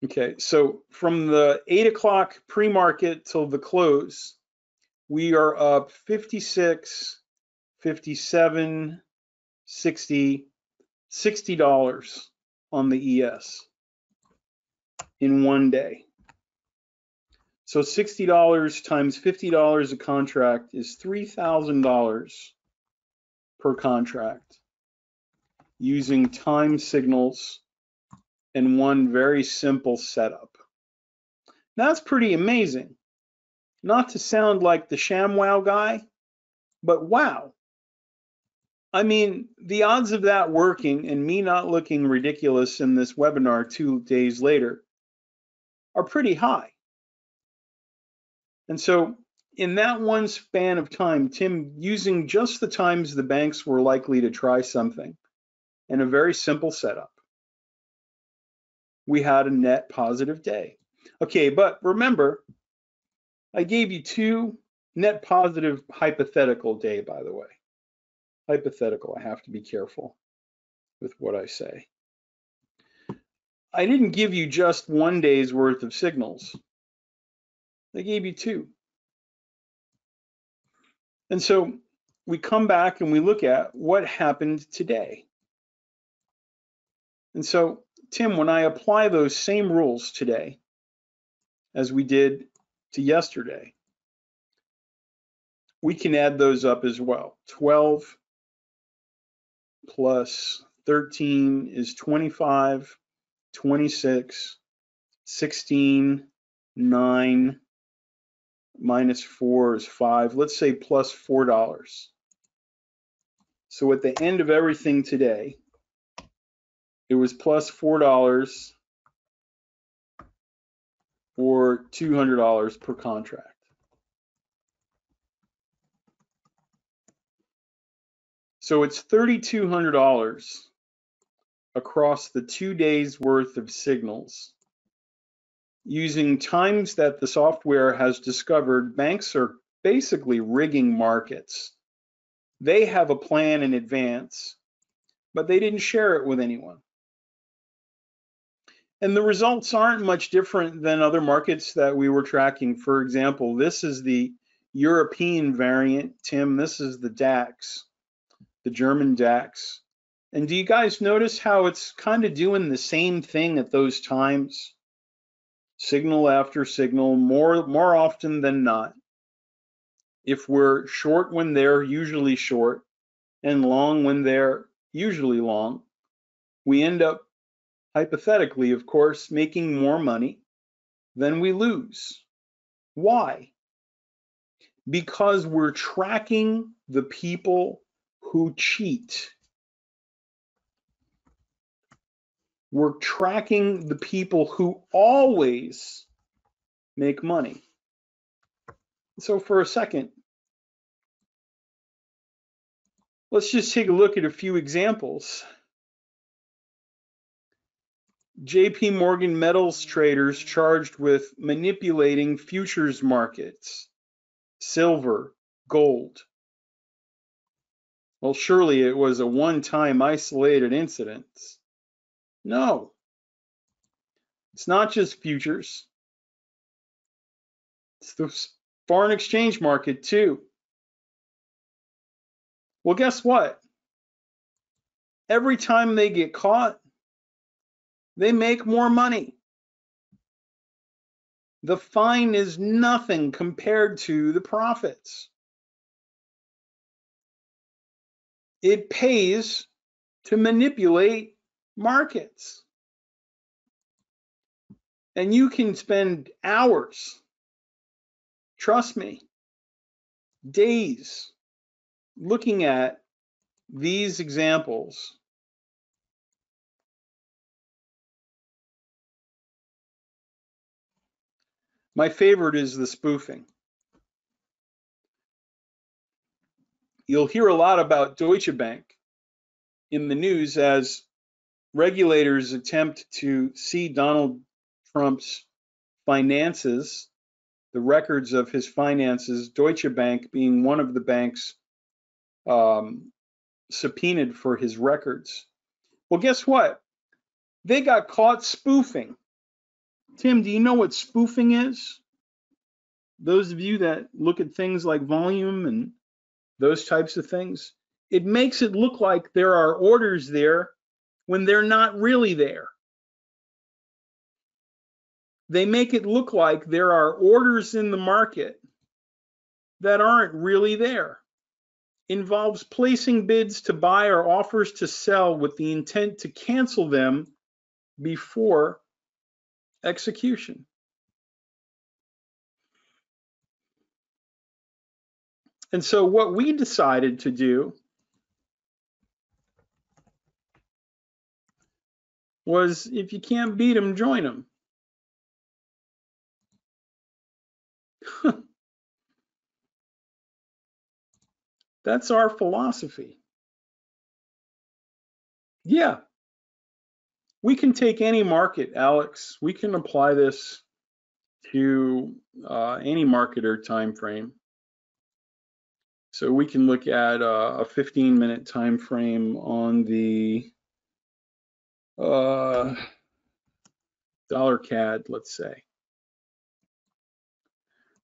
Okay, so from the 8 o'clock pre-market till the close, we are up 56, 57, 60, $60 on the ES in one day. So $60 times $50 a contract is $3,000 per contract using time signals and one very simple setup. Now, that's pretty amazing. Not to sound like the ShamWow guy, but wow. I mean, the odds of that working and me not looking ridiculous in this webinar 2 days later are pretty high. And so in that one span of time, Tim, using just the times the banks were likely to try something and a very simple setup, we had a net positive day. Okay, but remember, I gave you 2 net positive hypothetical day, by the way. Hypothetical, I have to be careful with what I say. I didn't give you just 1 day's worth of signals. I gave you 2. And so we come back and we look at what happened today. And so, Tim, when I apply those same rules today as we did to yesterday, we can add those up as well. 12 plus 13 is 25, 26, 16, 9, minus 4 is 5. Let's say plus $4. So at the end of everything today, it was plus $4 or $200 per contract. So it's $3,200 across the 2 days worth of signals using times that the software has discovered banks are basically rigging markets. They have a plan in advance, but they didn't share it with anyone. And the results aren't much different than other markets that we were tracking. For example, this is the European variant, Tim. This is the DAX, the German DAX. And do you guys notice how it's kind of doing the same thing at those times? Signal after signal, more often than not. If we're short when they're usually short and long when they're usually long, we end up, hypothetically, of course, making more money than we lose. Why? Because we're tracking the people who cheat. We're tracking the people who always make money. So for a second, let's just take a look at a few examples. JP Morgan metals traders charged with manipulating futures markets, silver, gold. Well, surely it was a one-time isolated incident. No, it's not just futures. It's the foreign exchange market too. Well, guess what? Every time they get caught, they make more money. The fine is nothing compared to the profits. It pays to manipulate markets. And you can spend hours, trust me, days looking at these examples. My favorite is the spoofing. You'll hear a lot about Deutsche Bank in the news as regulators attempt to see Donald Trump's finances, the records of his finances, Deutsche Bank being one of the banks subpoenaed for his records. Well, guess what? They got caught spoofing. Tim, do you know what spoofing is? Those of you that look at things like volume and those types of things, it makes it look like there are orders there when they're not really there. They make it look like there are orders in the market that aren't really there. Involves placing bids to buy or offers to sell with the intent to cancel them before execution. And so what we decided to do was, if you can't beat them, join them. That's our philosophy. Yeah, we can take any market, Alex. We can apply this to any market or time frame. So we can look at a 15-minute time frame on the dollar CAD, let's say.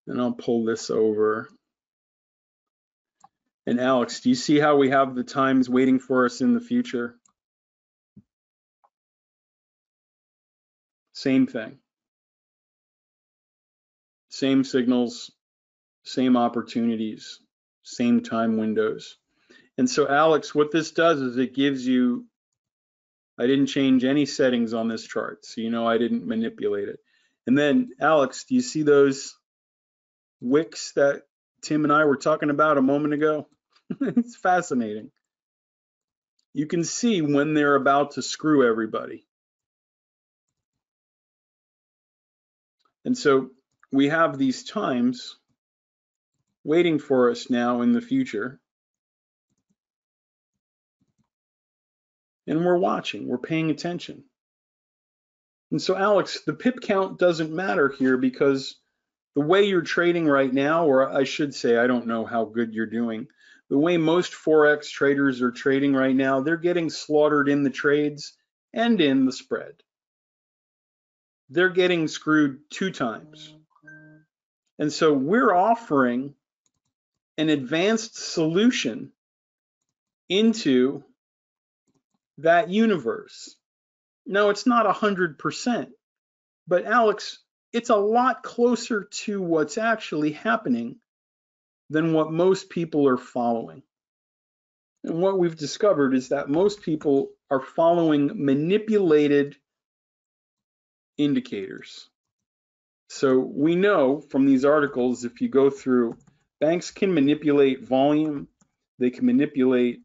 And I'll pull this over. And Alex, do you see how we have the times waiting for us in the future? Same thing. Same signals, same opportunities, same time windows. And so Alex, what this does is it gives you, I didn't change any settings on this chart, so you know I didn't manipulate it. And then Alex, do you see those wicks that Tim and I were talking about a moment ago? It's fascinating. You can see when they're about to screw everybody. And so we have these times waiting for us now in the future. And we're watching, we're paying attention. And so Alex, the pip count doesn't matter here because the way you're trading right now, or I should say, I don't know how good you're doing. The way most forex traders are trading right now, they're getting slaughtered in the trades and in the spread. They're getting screwed 2 times. And so we're offering an advanced solution into that universe. Now, it's not 100%, but Alex, it's a lot closer to what's actually happening than what most people are following. And what we've discovered is that most people are following manipulated indicators. So we know from these articles, if you go through, banks can manipulate volume, they can manipulate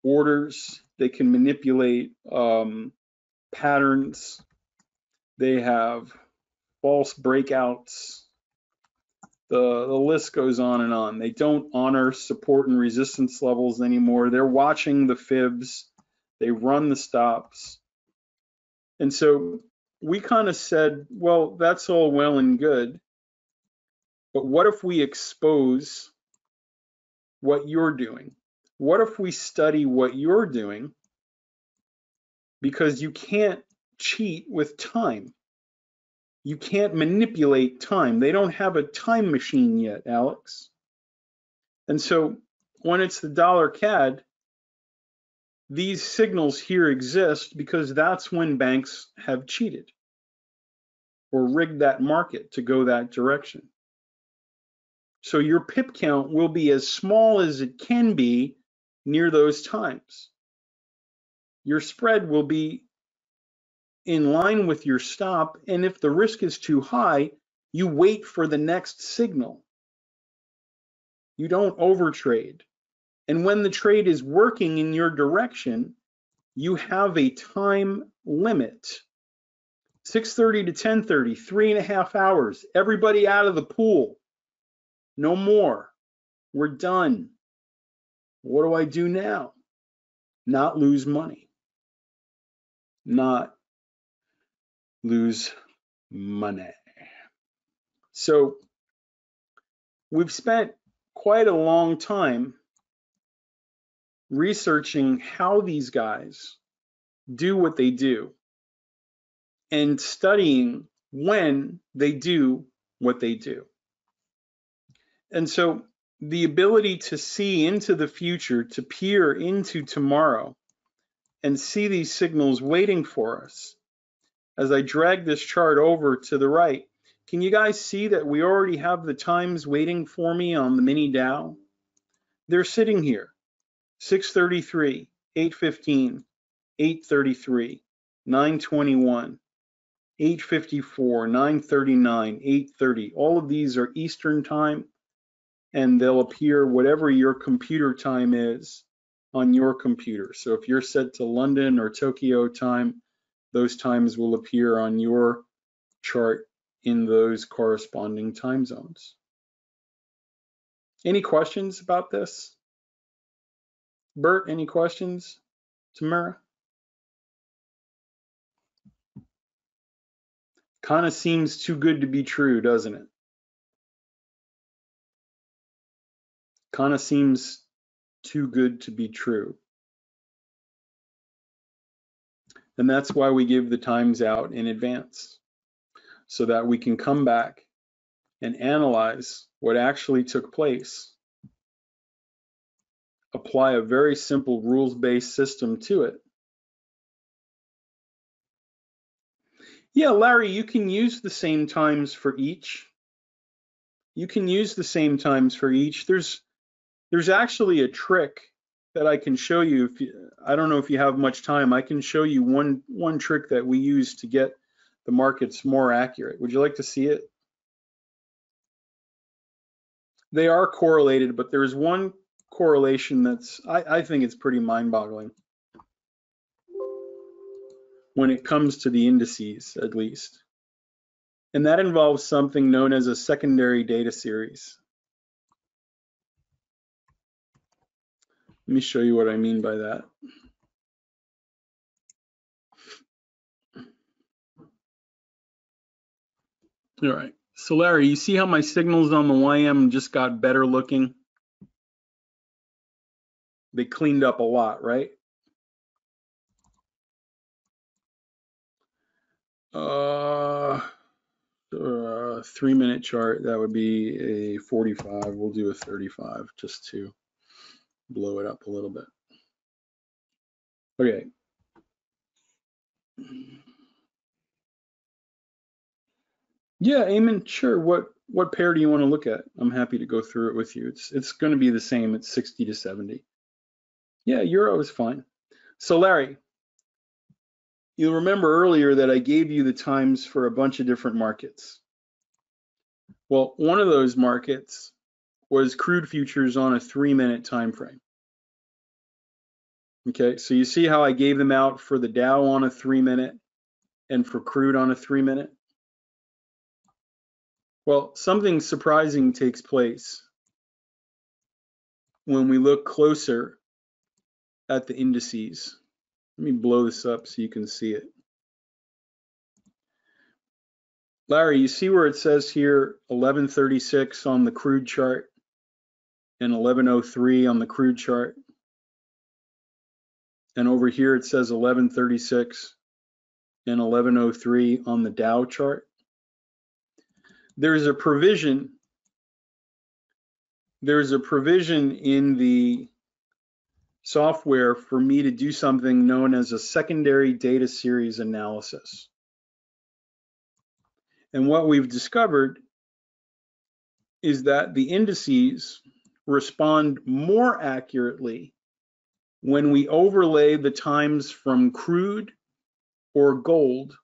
orders, they can manipulate patterns, they have false breakouts, the list goes on and on. They don't honor support and resistance levels anymore. They're watching the fibs, they run the stops. And so we kind of said, well, that's all well and good, but what if we expose what you're doing? What if we study what you're doing? Because you can't cheat with time. You can't manipulate time. They don't have a time machine yet, Alex. And so when it's the dollar CAD, these signals here exist because that's when banks have cheated or rigged that market to go that direction. So your pip count will be as small as it can be near those times. your spread will be in line with your stop, and if the risk is too high, you wait for the next signal. You don't overtrade. And when the trade is working in your direction, you have a time limit. 6:30 to 10:30, 3.5 hours. Everybody out of the pool. No more. We're done. What do I do now? Not lose money. Not lose money. So we've spent quite a long time researching how these guys do what they do and studying when they do what they do. And so the ability to see into the future, to peer into tomorrow and see these signals waiting for us. As I drag this chart over to the right, can you guys see that we already have the times waiting for me on the mini Dow? They're sitting here, 6:33, 8:15, 8:33, 9:21, 8:54, 9:39, 8:30. All of these are Eastern time, and they'll appear whatever your computer time is on your computer. So if you're set to London or Tokyo time, those times will appear on your chart in those corresponding time zones. Any questions about this? Bert, any questions? Tamara? Kind of seems too good to be true, doesn't it? Kind of seems too good to be true. And that's why we give the times out in advance, so that we can come back and analyze what actually took place, apply a very simple rules-based system to it. Yeah, Larry, you can use the same times for each. You can use the same times for each. There's actually a trick that I can show you. If you, I don't know if you have much time, I can show you one trick that we use to get the markets more accurate. Would you like to see it? They are correlated, but there's one correlation that's, I think it's pretty mind-boggling when it comes to the indices, at least. And that involves something known as a secondary data series. Let me show you what I mean by that. All right, so Larry, you see how my signals on the YM just got better looking? They cleaned up a lot, right? 3-minute chart, that would be a 45. We'll do a 35 just to blow it up a little bit. Okay. Yeah, Eamon, sure. What pair do you want to look at? I'm happy to go through it with you. It's going to be the same. It's 60 to 70. Yeah, Euro is fine. So Larry, you'll remember earlier that I gave you the times for a bunch of different markets. Well, one of those markets was crude futures on a 3-minute time frame. Okay, so you see how I gave them out for the Dow on a 3-minute and for crude on a 3-minute? Well, something surprising takes place when we look closer at the indices. Let me blow this up so you can see it. Larry, you see where it says here 1136 on the crude chart and 1103 on the crude chart? And over here it says 1136 and 1103 on the Dow chart. There's a provision in the software for me to do something known as a secondary data series analysis. And what we've discovered is that the indices respond more accurately when we overlay the times from crude or gold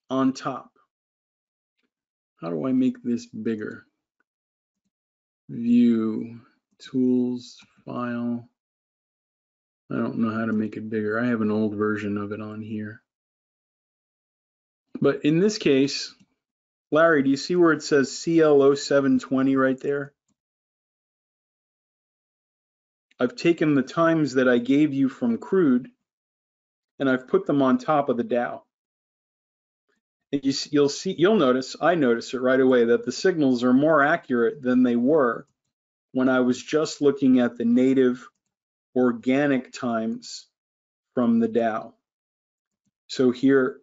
on top. How do I make this bigger? View, tools, file. I don't know how to make it bigger. I have an old version of it on here. But in this case, Larry, do you see where it says CL0720 right there? I've taken the times that I gave you from crude and I've put them on top of the Dow. And you'll notice, I notice it right away, that the signals are more accurate than they were when I was just looking at the native organic times from the Dow. So here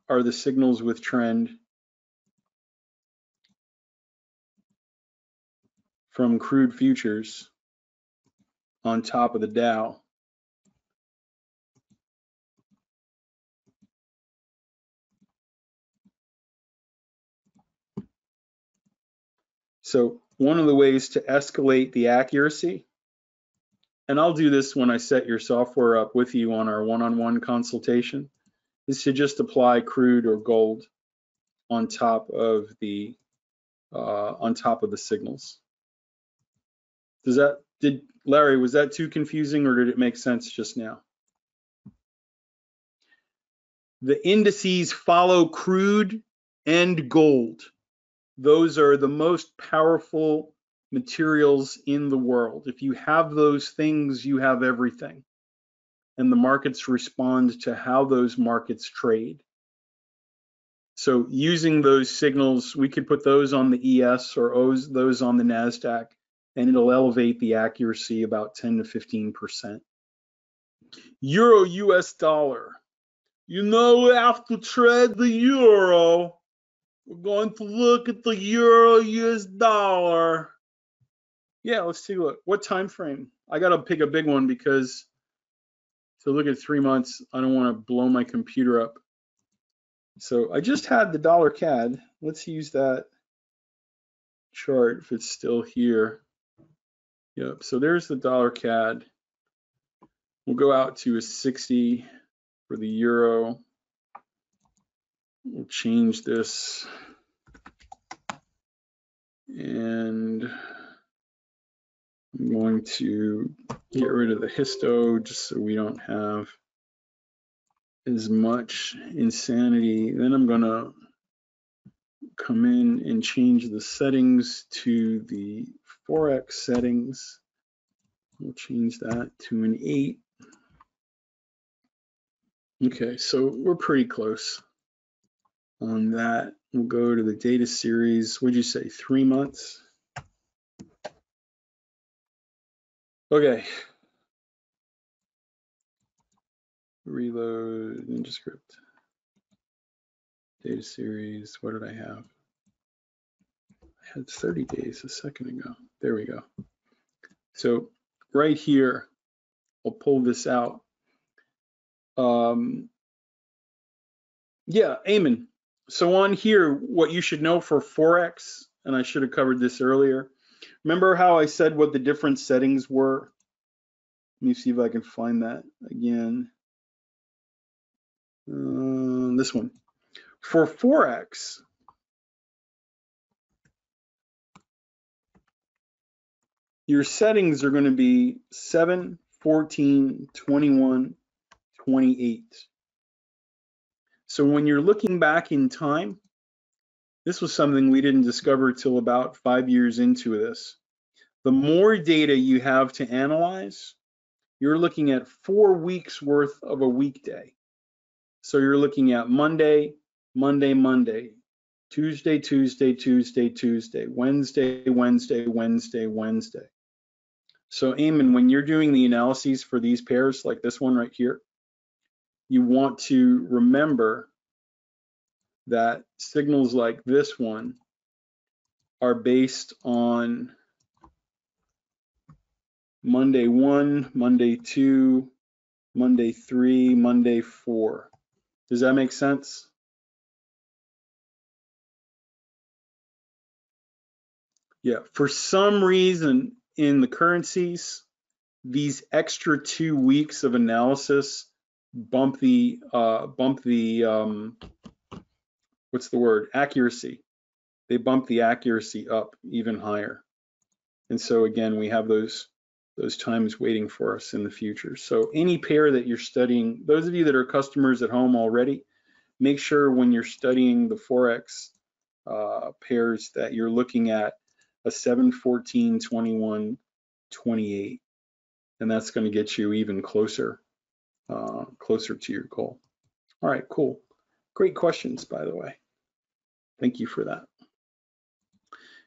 are the signals with trend from crude futures on top of the Dow. So one of the ways to escalate the accuracy, and I'll do this when I set your software up with you on our one-on-one consultation, is to just apply crude or gold on top of the signals. Larry, was that too confusing or did it make sense just now? The indices follow crude and gold. Those are the most powerful materials in the world. If you have those things, you have everything. And the markets respond to how those markets trade. So using those signals, we could put those on the ES or those on the NASDAQ, and it'll elevate the accuracy about 10 to 15%. Euro US dollar. You know, we have to trade the euro. We're going to look at the Euro US dollar. Yeah, let's take a look. What time frame? I got to pick a big one because to look at 3 months, I don't want to blow my computer up. So I just had the dollar CAD. Let's use that chart if it's still here. Yep, so there's the dollar CAD. We'll go out to a 60 for the euro. We'll change this. And I'm going to get rid of the histo just so we don't have as much insanity. Then I'm going to come in and change the settings to the forex settings. We'll change that to an 8. Okay, so we're pretty close on that. We'll go to the data series. What'd you say, 3 months? Okay. Reload Ninja Script. Data series, what did I have? I had 30 days a second ago. There we go. So right here, I'll pull this out. Yeah, Eamon. So on here, what you should know for Forex, and I should have covered this earlier. Remember how I said what the different settings were? Let me see if I can find that again. This one. For Forex, your settings are going to be 7, 14, 21, 28. So when you're looking back in time, this was something we didn't discover till about 5 years into this. The more data you have to analyze, you're looking at 4 weeks worth of a weekday. So you're looking at Monday, Monday, Monday, Tuesday, Tuesday, Tuesday, Tuesday, Wednesday, Wednesday, Wednesday, Wednesday. So Eamon, when you're doing the analyses for these pairs, like this one right here, you want to remember that signals like this one are based on Monday 1, Monday 2, Monday 3, Monday 4. Does that make sense? Yeah, for some reason in the currencies, these extra 2 weeks of analysis bump the what's the word, accuracy. They bump the accuracy up even higher. And so again, we have those times waiting for us in the future. So any pair that you're studying, those of you that are customers at home already, make sure when you're studying the forex pairs that you're looking at a 7, 14, 21, 28, and that's going to get you even closer to your goal. All right, cool. Great questions, by the way. Thank you for that.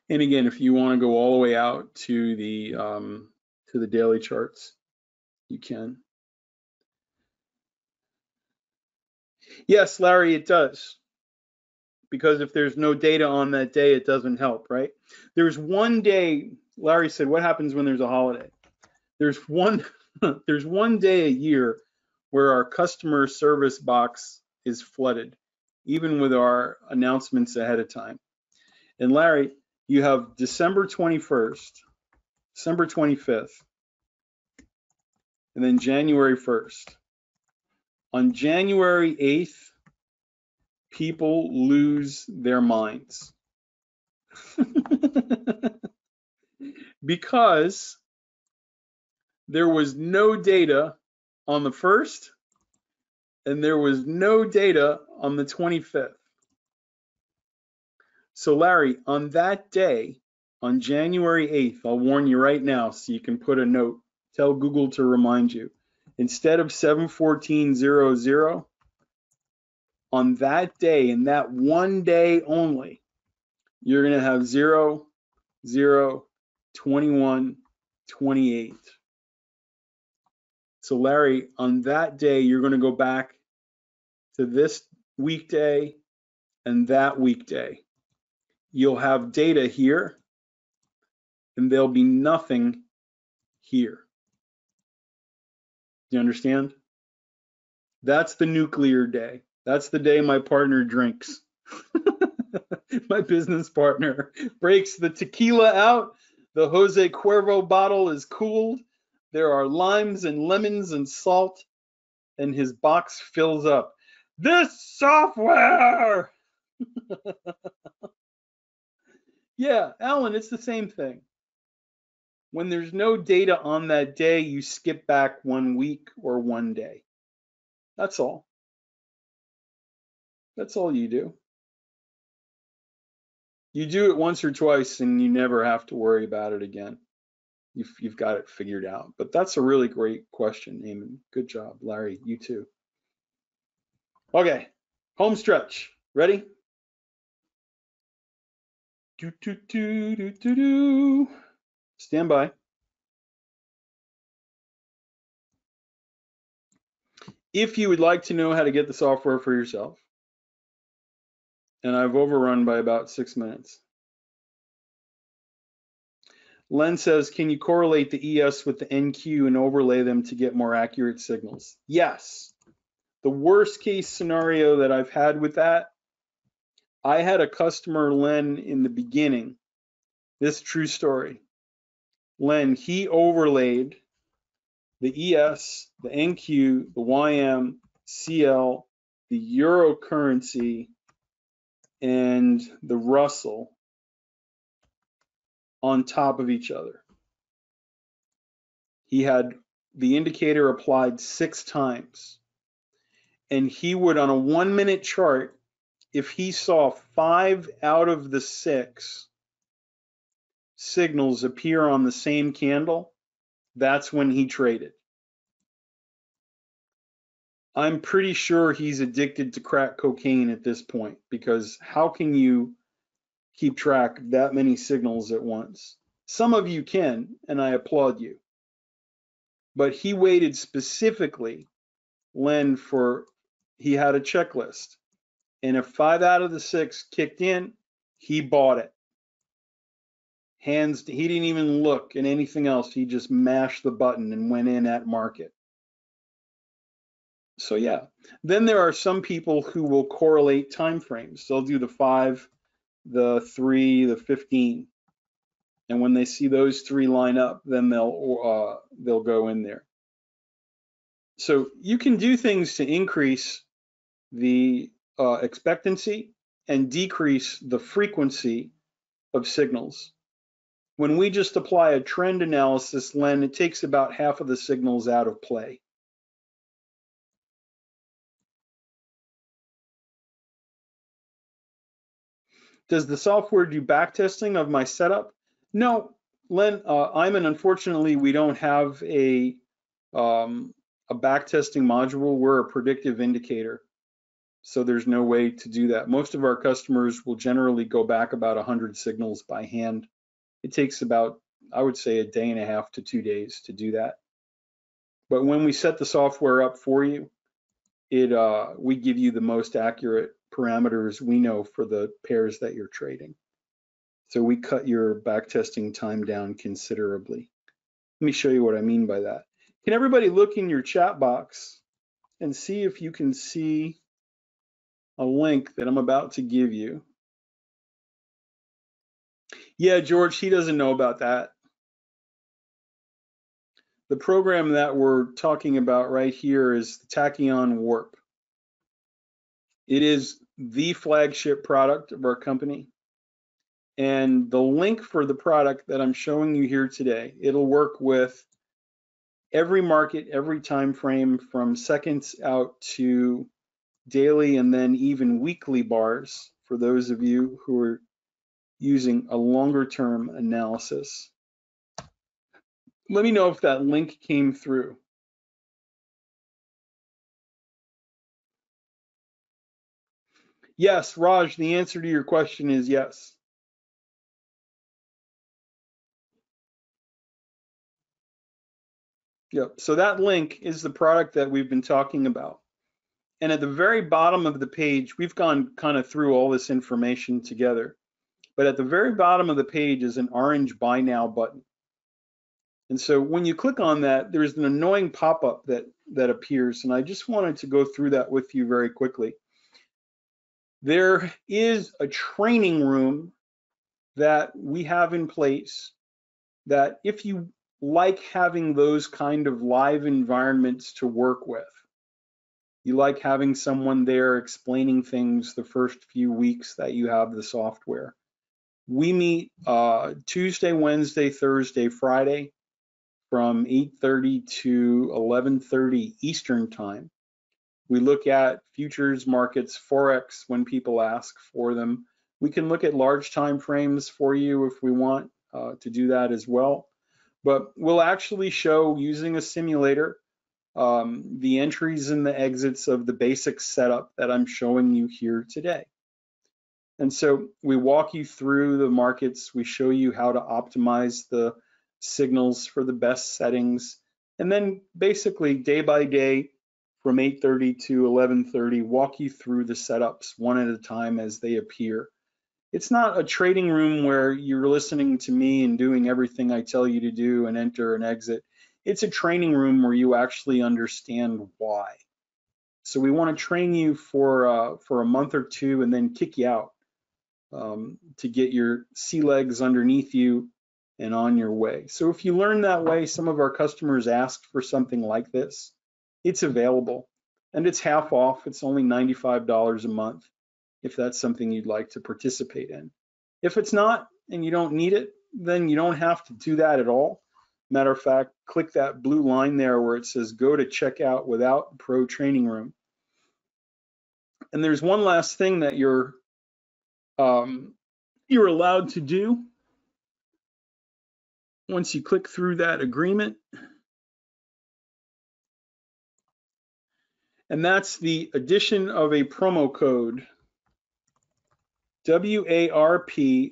And again, if you want to go all the way out to the daily charts, you can. Yes, Larry, it does. Because if there's no data on that day, it doesn't help, right? There's one day, Larry said, what happens when there's a holiday? There's one day a year where our customer service box is flooded, even with our announcements ahead of time. And Larry, you have December 21st, December 25th, and then January 1st. On January 8th, people lose their minds. Because there was no data on the 1st and there was no data on the 25th. So Larry, on that day, on January 8th, I'll warn you right now so you can put a note, tell Google to remind you, instead of 71400, on that day, in that one day only, you're going to have 0, 0, 21, 28. So Larry, on that day, you're going to go back to this weekday and that weekday. You'll have data here, and there'll be nothing here. Do you understand? That's the nuclear day. That's the day my partner drinks. My business partner breaks the tequila out. The Jose Cuervo bottle is cooled. There are limes and lemons and salt, and his box fills up. This software! Yeah, Alan, it's the same thing. When there's no data on that day, you skip back 1 week or 1 day. That's all. That's all you do. You do it once or twice and you never have to worry about it again. You've got it figured out. But that's a really great question, Eamon. Good job, Larry. You too. Okay, home stretch. Ready? Do, do, do, do, do, do. Stand by. If you would like to know how to get the software for yourself, and I've overrun by about 6 minutes. Len says, can you correlate the ES with the NQ and overlay them to get more accurate signals? Yes. The worst case scenario that I've had with that, I had a customer, Len, in the beginning. This true story. Len, he overlaid the ES, the NQ, the YM, CL, the Euro currency, and the Russell on top of each other. He had the indicator applied 6 times. And he would, on a 1 minute chart, if he saw 5 out of the 6 signals appear on the same candle, that's when he traded. I'm pretty sure he's addicted to crack cocaine at this point, because how can you keep track of that many signals at once? Some of you can, and I applaud you. But he waited specifically, Len, he had a checklist. And if 5 out of the 6 kicked in, he bought it. He didn't even look at anything else. He just mashed the button and went in at market. So yeah, then there are some people who will correlate time frames. They'll do the 5, the 3, the 15. And when they see those three line up, then they'll go in there. So you can do things to increase the expectancy and decrease the frequency of signals. When we just apply a trend analysis, Len, it takes about half of the signals out of play. Does the software do back testing of my setup? No, Len, unfortunately, we don't have a back testing module. We're a predictive indicator. So there's no way to do that. Most of our customers will generally go back about 100 signals by hand. It takes about, I would say, a day and a half to 2 days to do that. But when we set the software up for you, we give you the most accurate parameters we know for the pairs that you're trading. So we cut your backtesting time down considerably. Let me show you what I mean by that. Can everybody look in your chat box and see if you can see a link that I'm about to give you? Yeah, George, he doesn't know about that. The program that we're talking about right here is the TachEon WARP. It is the flagship product of our company. And the link for the product that I'm showing you here today, it'll work with every market, every time frame, from seconds out to daily and then even weekly bars for those of you who are using a longer term analysis. Let me know if that link came through. Yes, Raj, the answer to your question is yes. Yep, so that link is the product that we've been talking about. And at the very bottom of the page, we've gone kind of through all this information together. But at the very bottom of the page is an orange Buy Now button. And so when you click on that, there's an annoying pop-up that appears. And I just wanted to go through that with you very quickly. There is a training room that we have in place that if you like having those kind of live environments to work with, you like having someone there explaining things the first few weeks that you have the software. We meet Tuesday, Wednesday, Thursday, Friday from 8:30 to 11:30 Eastern time. We look at futures markets, forex when people ask for them. We can look at large time frames for you if we want to do that as well. But we'll actually show, using a simulator, the entries and the exits of the basic setup that I'm showing you here today. And so we walk you through the markets, we show you how to optimize the signals for the best settings, and then basically day by day from 8:30 to 11:30, walk you through the setups one at a time as they appear. It's not a trading room where you're listening to me and doing everything I tell you to do and enter and exit. It's a training room where you actually understand why. So we want to train you for a month or two and then kick you out to get your sea legs underneath you and on your way. So if you learn that way, some of our customers asked for something like this. It's available and it's half off. It's only $95 a month if that's something you'd like to participate in. If it's not and you don't need it, then you don't have to do that at all. Matter of fact, click that blue line there where it says go to checkout without Pro Training Room. And there's one last thing that you're allowed to do once you click through that agreement. And that's the addition of a promo code, WARPOFF.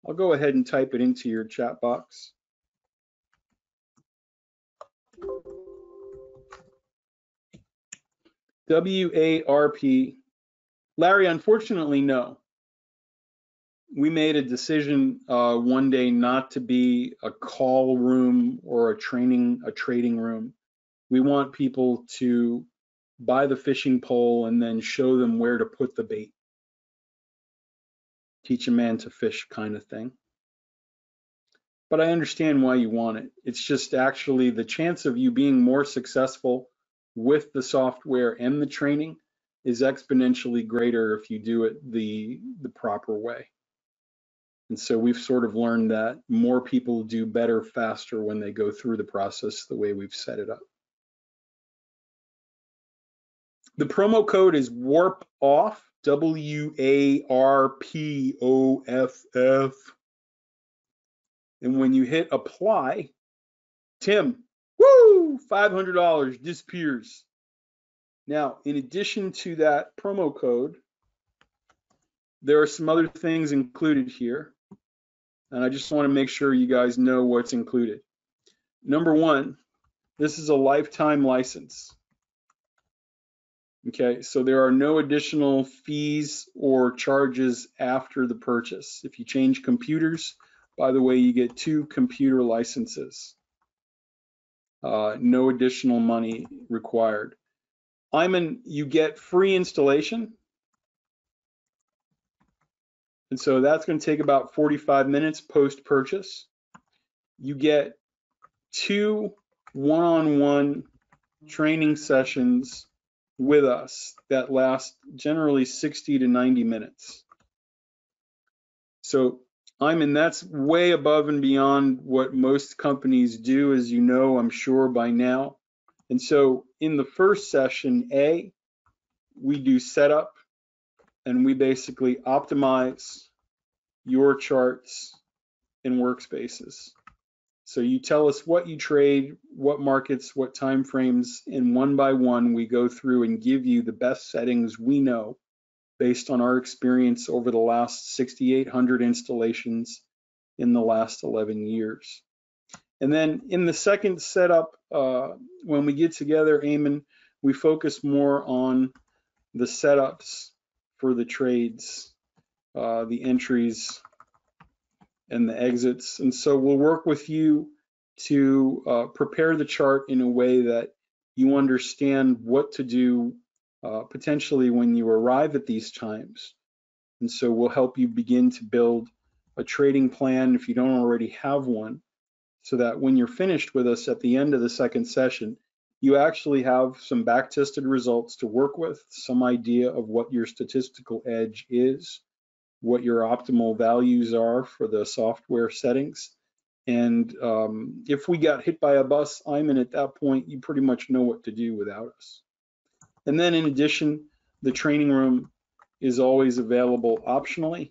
I'll go ahead and type it into your chat box. WARP. Larry, unfortunately, no. We made a decision one day not to be a call room or a trading room. We want people to buy the fishing pole and then show them where to put the bait. Teach a man to fish kind of thing. but I understand why you want it. It's just actually the chance of you being more successful with the software and the training is exponentially greater if you do it the proper way. And so we've sort of learned that more people do better faster when they go through the process the way we've set it up. The promo code is WARP OFF, WARPOFF. And when you hit apply, Tim, woo, $500 disappears. Now, in addition to that promo code, there are some other things included here. And I just want to make sure you guys know what's included. Number one, this is a lifetime license. Okay, so there are no additional fees or charges after the purchase. If you change computers, by the way, you get 2 computer licenses. No additional money required. You get free installation. And so that's going to take about 45 minutes post-purchase. You get 2 one-on-one training sessions with us that last generally 60 to 90 minutes. So that's way above and beyond what most companies do, as you know, I'm sure by now. And so in the first session, we do setup, and we basically optimize your charts and workspaces. So you tell us what you trade, what markets, what time frames, and one by one we go through and give you the best settings we know based on our experience over the last 6,800 installations in the last 11 years. And then in the second setup, when we get together, Eamon, we focus more on the setups for the trades, the entries, and the exits. And so we'll work with you to prepare the chart in a way that you understand what to do potentially when you arrive at these times. And so we'll help you begin to build a trading plan if you don't already have one, so that when you're finished with us at the end of the second session, you actually have some back-tested results to work with, some idea of what your statistical edge is, what your optimal values are for the software settings. And if we got hit by a bus, at that point, you pretty much know what to do without us. And then in addition, the training room is always available optionally.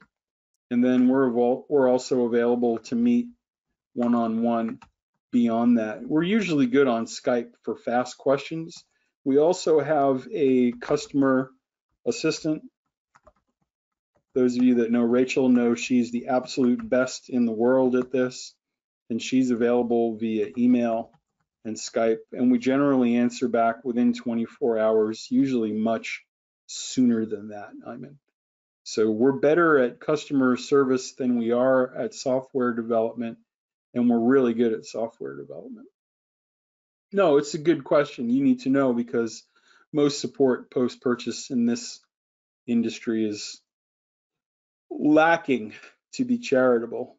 And then we're also available to meet one-on-one beyond that. We're usually good on Skype for fast questions. We also have a customer assistant. Those of you that know Rachel know she's the absolute best in the world at this, and she's available via email and Skype, and we generally answer back within 24 hours, usually much sooner than that, So we're better at customer service than we are at software development, and we're really good at software development. No, it's a good question. You need to know, because most support post-purchase in this industry is lacking, to be charitable.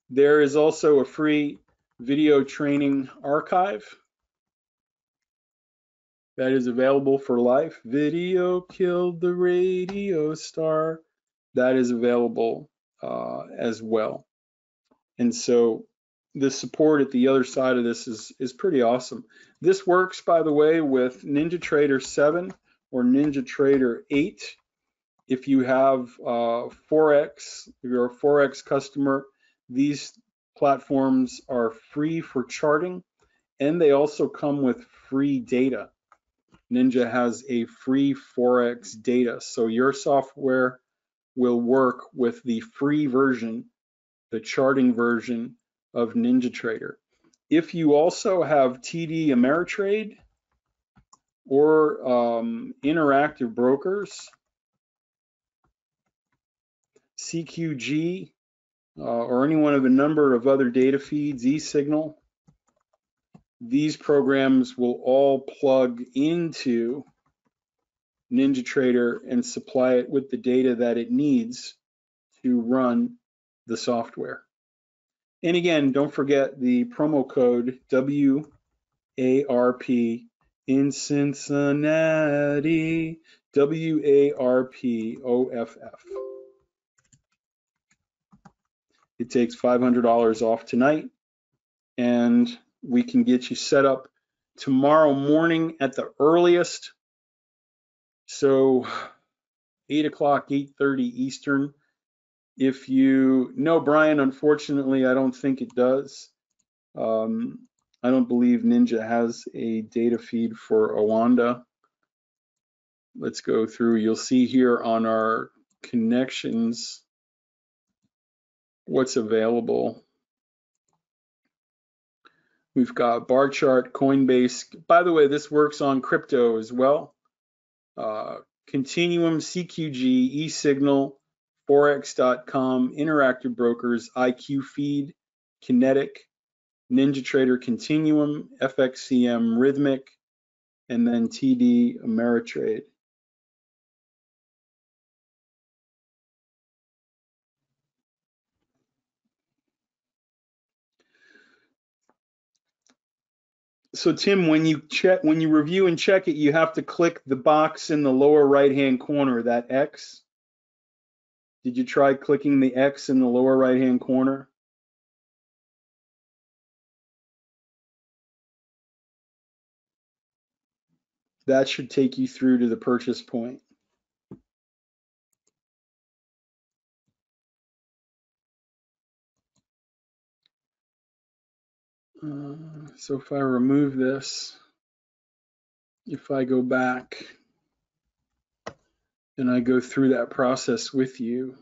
There is also a free video training archive that is available for life. Video killed the radio star. That is available as well. And so the support at the other side of this is pretty awesome. This works, by the way, with NinjaTrader 7 or NinjaTrader 8. If you have forex, if you're a forex customer, these platforms are free for charting, and they also come with free data. Ninja has a free forex data, so your software will work with the free version, the charting version of NinjaTrader. If you also have TD Ameritrade or Interactive Brokers, CQG, or any one of a number of other data feeds, eSignal, these programs will all plug into NinjaTrader and supply it with the data that it needs to run the software. And again, don't forget the promo code WARP in Cincinnati, WARPOFF. It takes $500 off tonight, and we can get you set up tomorrow morning at the earliest. So 8 o'clock, 8:30 Eastern. If you know Brian, unfortunately, I don't think it does. I don't believe Ninja has a data feed for Awanda. Let's go through. You'll see here on our connections what's available. We've got bar chart, Coinbase. By the way, this works on crypto as well. Continuum, CQG, eSignal, forex.com, Interactive Brokers, IQ Feed, Kinetic, NinjaTrader Continuum, FXCM, Rhythmic, and then TD Ameritrade. So Tim, when you review and check it, you have to click the box in the lower right-hand corner, that X. Did you try clicking the X in the lower right-hand corner? That should take you through to the purchase point. So if I remove this, if I go back and I go through that process with you,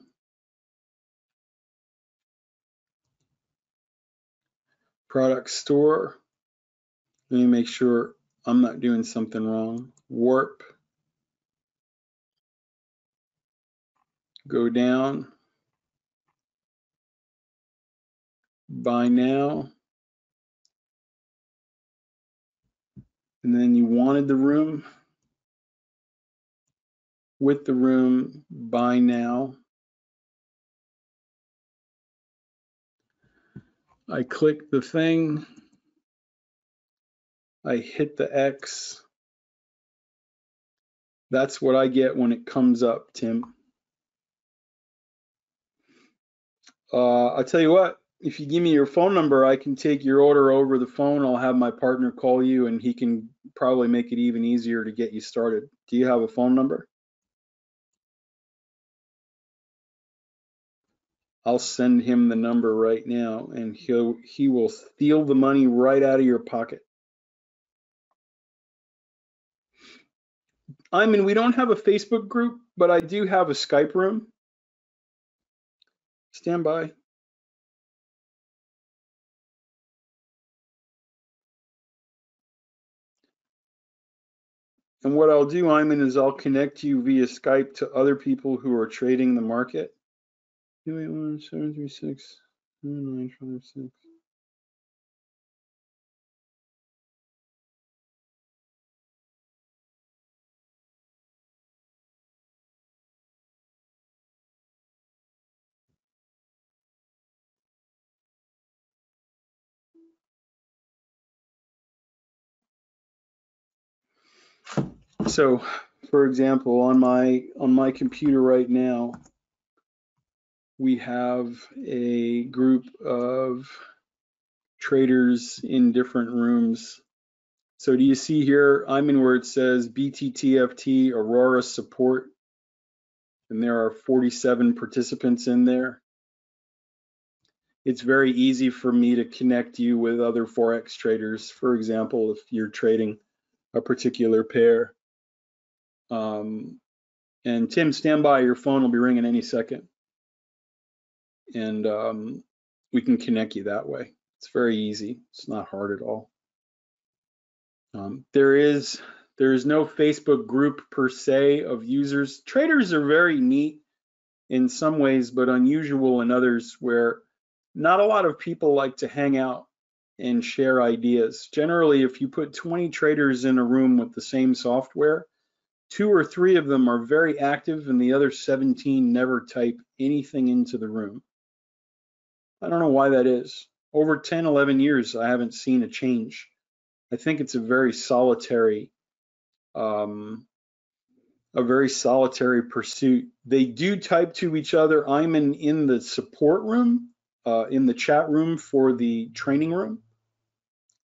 product store, let me make sure I'm not doing something wrong. Warp, go down, buy now, and then you wanted the room. With the room, buy now. I click the thing, I hit the X. That's what I get when it comes up, Tim. I'll tell you what, if you give me your phone number, I can take your order over the phone. I'll have my partner call you and he can probably make it even easier to get you started. Do you have a phone number? I'll send him the number right now and he will steal the money right out of your pocket. I mean, we don't have a Facebook group, but I do have a Skype room. Stand by. And what I'll do, Ayman, is I'll connect you via Skype to other people who are trading the market. 281-736-956. So, for example, on my computer right now, we have a group of traders in different rooms. So do you see here, I'm in where it says BTTFT Aurora support, and there are 47 participants in there. It's very easy for me to connect you with other Forex traders. For example, if you're trading a particular pair. And Tim, stand by, your phone will be ringing any second. And we can connect you that way. It's very easy. It's not hard at all. There is no Facebook group per se of users. Traders are very neat in some ways, but unusual in others, where not a lot of people like to hang out and share ideas. Generally, if you put 20 traders in a room with the same software, 2 or 3 of them are very active and the other 17 never type anything into the room. I don't know why that is. Over 10, 11 years, I haven't seen a change. I think it's a very solitary pursuit. They do type to each other. I'm in the support room, in the chat room for the training room.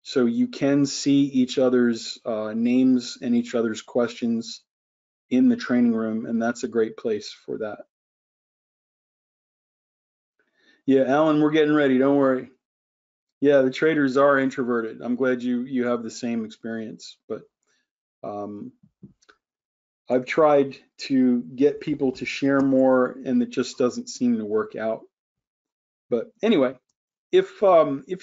So you can see each other's names and each other's questions in the training room, and that's a great place for that. Yeah, Alan, we're getting ready, don't worry. Yeah, the traders are introverted. I'm glad you have the same experience, but I've tried to get people to share more, and it just doesn't seem to work out. But anyway, if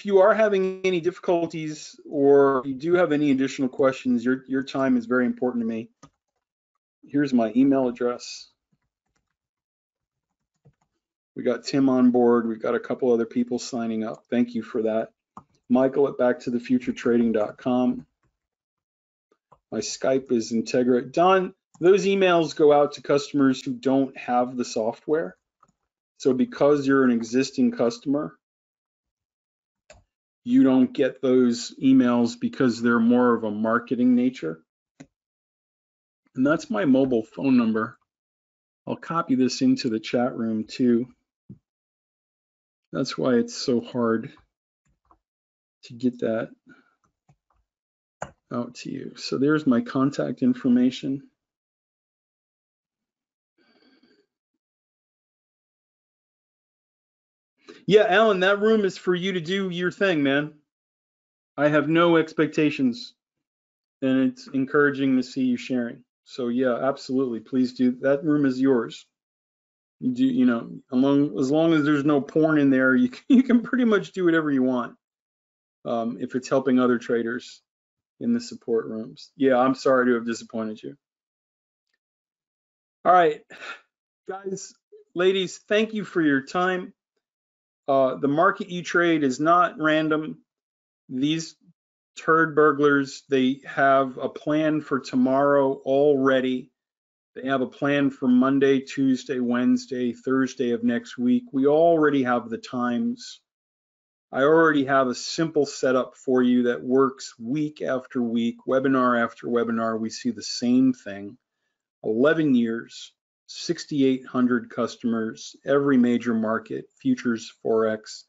you are having any difficulties or you do have any additional questions, your time is very important to me. Here's my email address. We got Tim on board. We've got a couple other people signing up. Thank you for that. Michael at backtothefuturetrading.com. My Skype is Integra. Don, those emails go out to customers who don't have the software. So because you're an existing customer, you don't get those emails because they're more of a marketing nature. And that's my mobile phone number. I'll copy this into the chat room too. That's why it's so hard to get that out to you. So there's my contact information. Yeah, Alan, that room is for you to do your thing, man. I have no expectations, and it's encouraging to see you sharing. So yeah, absolutely, please do. That room is yours. You do, you know, as long as there's no porn in there, you can pretty much do whatever you want. If it's helping other traders in the support rooms. Yeah, I'm sorry to have disappointed you. All right, guys, ladies, thank you for your time. The market you trade is not random. These turd burglars, they have a plan for tomorrow already. They have a plan for Monday, Tuesday, Wednesday, Thursday of next week. We already have the times. I already have a simple setup for you that works week after week, webinar after webinar. We see the same thing. 11 years, 6,800 customers, every major market, futures, forex,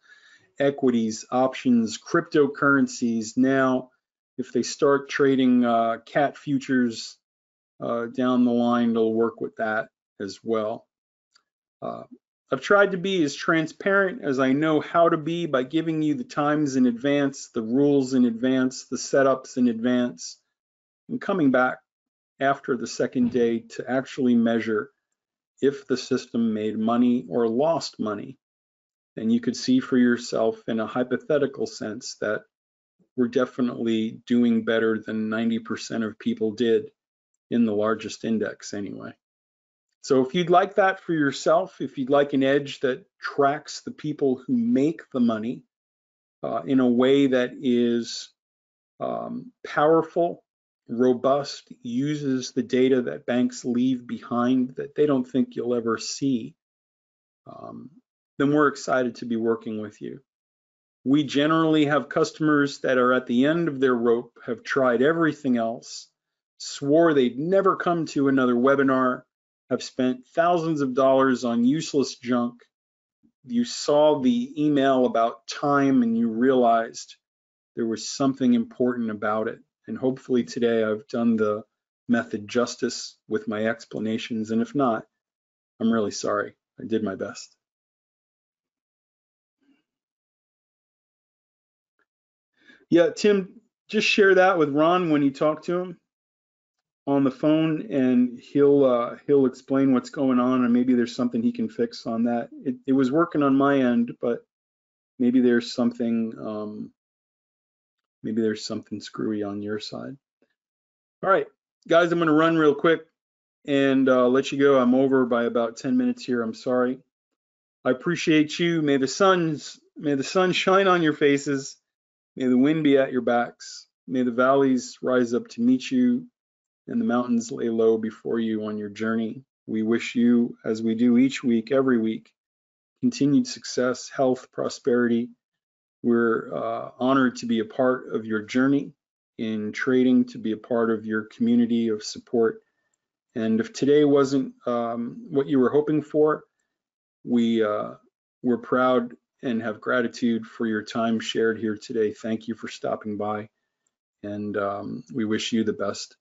equities, options, cryptocurrencies. Now, if they start trading cat futures down the line, they'll work with that as well. I've tried to be as transparent as I know how to be by giving you the times in advance, the rules in advance, the setups in advance, and coming back after the second day to actually measure if the system made money or lost money. And you could see for yourself in a hypothetical sense that we're definitely doing better than 90% of people did in the largest index anyway. So if you'd like that for yourself, if you'd like an edge that tracks the people who make the money in a way that is powerful, robust, uses the data that banks leave behind that they don't think you'll ever see, then we're excited to be working with you. We generally have customers that are at the end of their rope, have tried everything else, swore they'd never come to another webinar, have spent thousands of dollars on useless junk. You saw the email about time and you realized there was something important about it. And hopefully today I've done the method justice with my explanations. And if not, I'm really sorry. I did my best. Yeah, Tim, just share that with Ron when you talk to him on the phone, and he'll explain what's going on, and maybe there's something he can fix on that. It was working on my end, but maybe there's something screwy on your side. All right, guys, I'm going to run real quick and let you go. I'm over by about 10 minutes here. I'm sorry. I appreciate you. May the sun shine on your faces. May the wind be at your backs. May the valleys rise up to meet you and the mountains lay low before you on your journey. We wish you, as we do each week, every week, continued success, health, prosperity. We're honored to be a part of your journey in trading, to be a part of your community of support. And if today wasn't what you were hoping for, we're proud and have gratitude for your time shared here today. Thank you for stopping by, and we wish you the best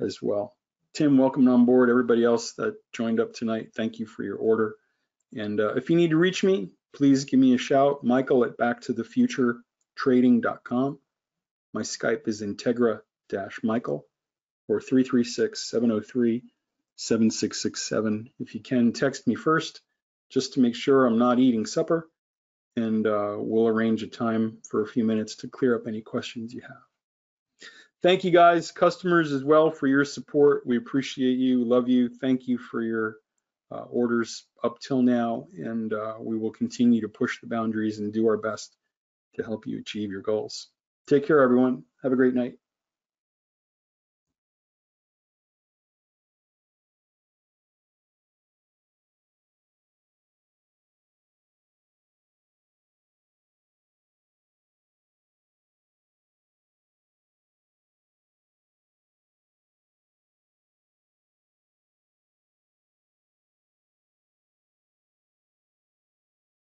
as well. Tim, welcome on board. Everybody else that joined up tonight, thank you for your order. And if you need to reach me, please give me a shout. Michael at backtothefuturetrading.com. My Skype is integra-michael, or 336-703-7667. If you can, text me first, just to make sure I'm not eating supper, and we'll arrange a time for a few minutes to clear up any questions you have. Thank you guys, customers as well, for your support. We appreciate you, love you. Thank you for your orders up till now, and we will continue to push the boundaries and do our best to help you achieve your goals. Take care, everyone. Have a great night.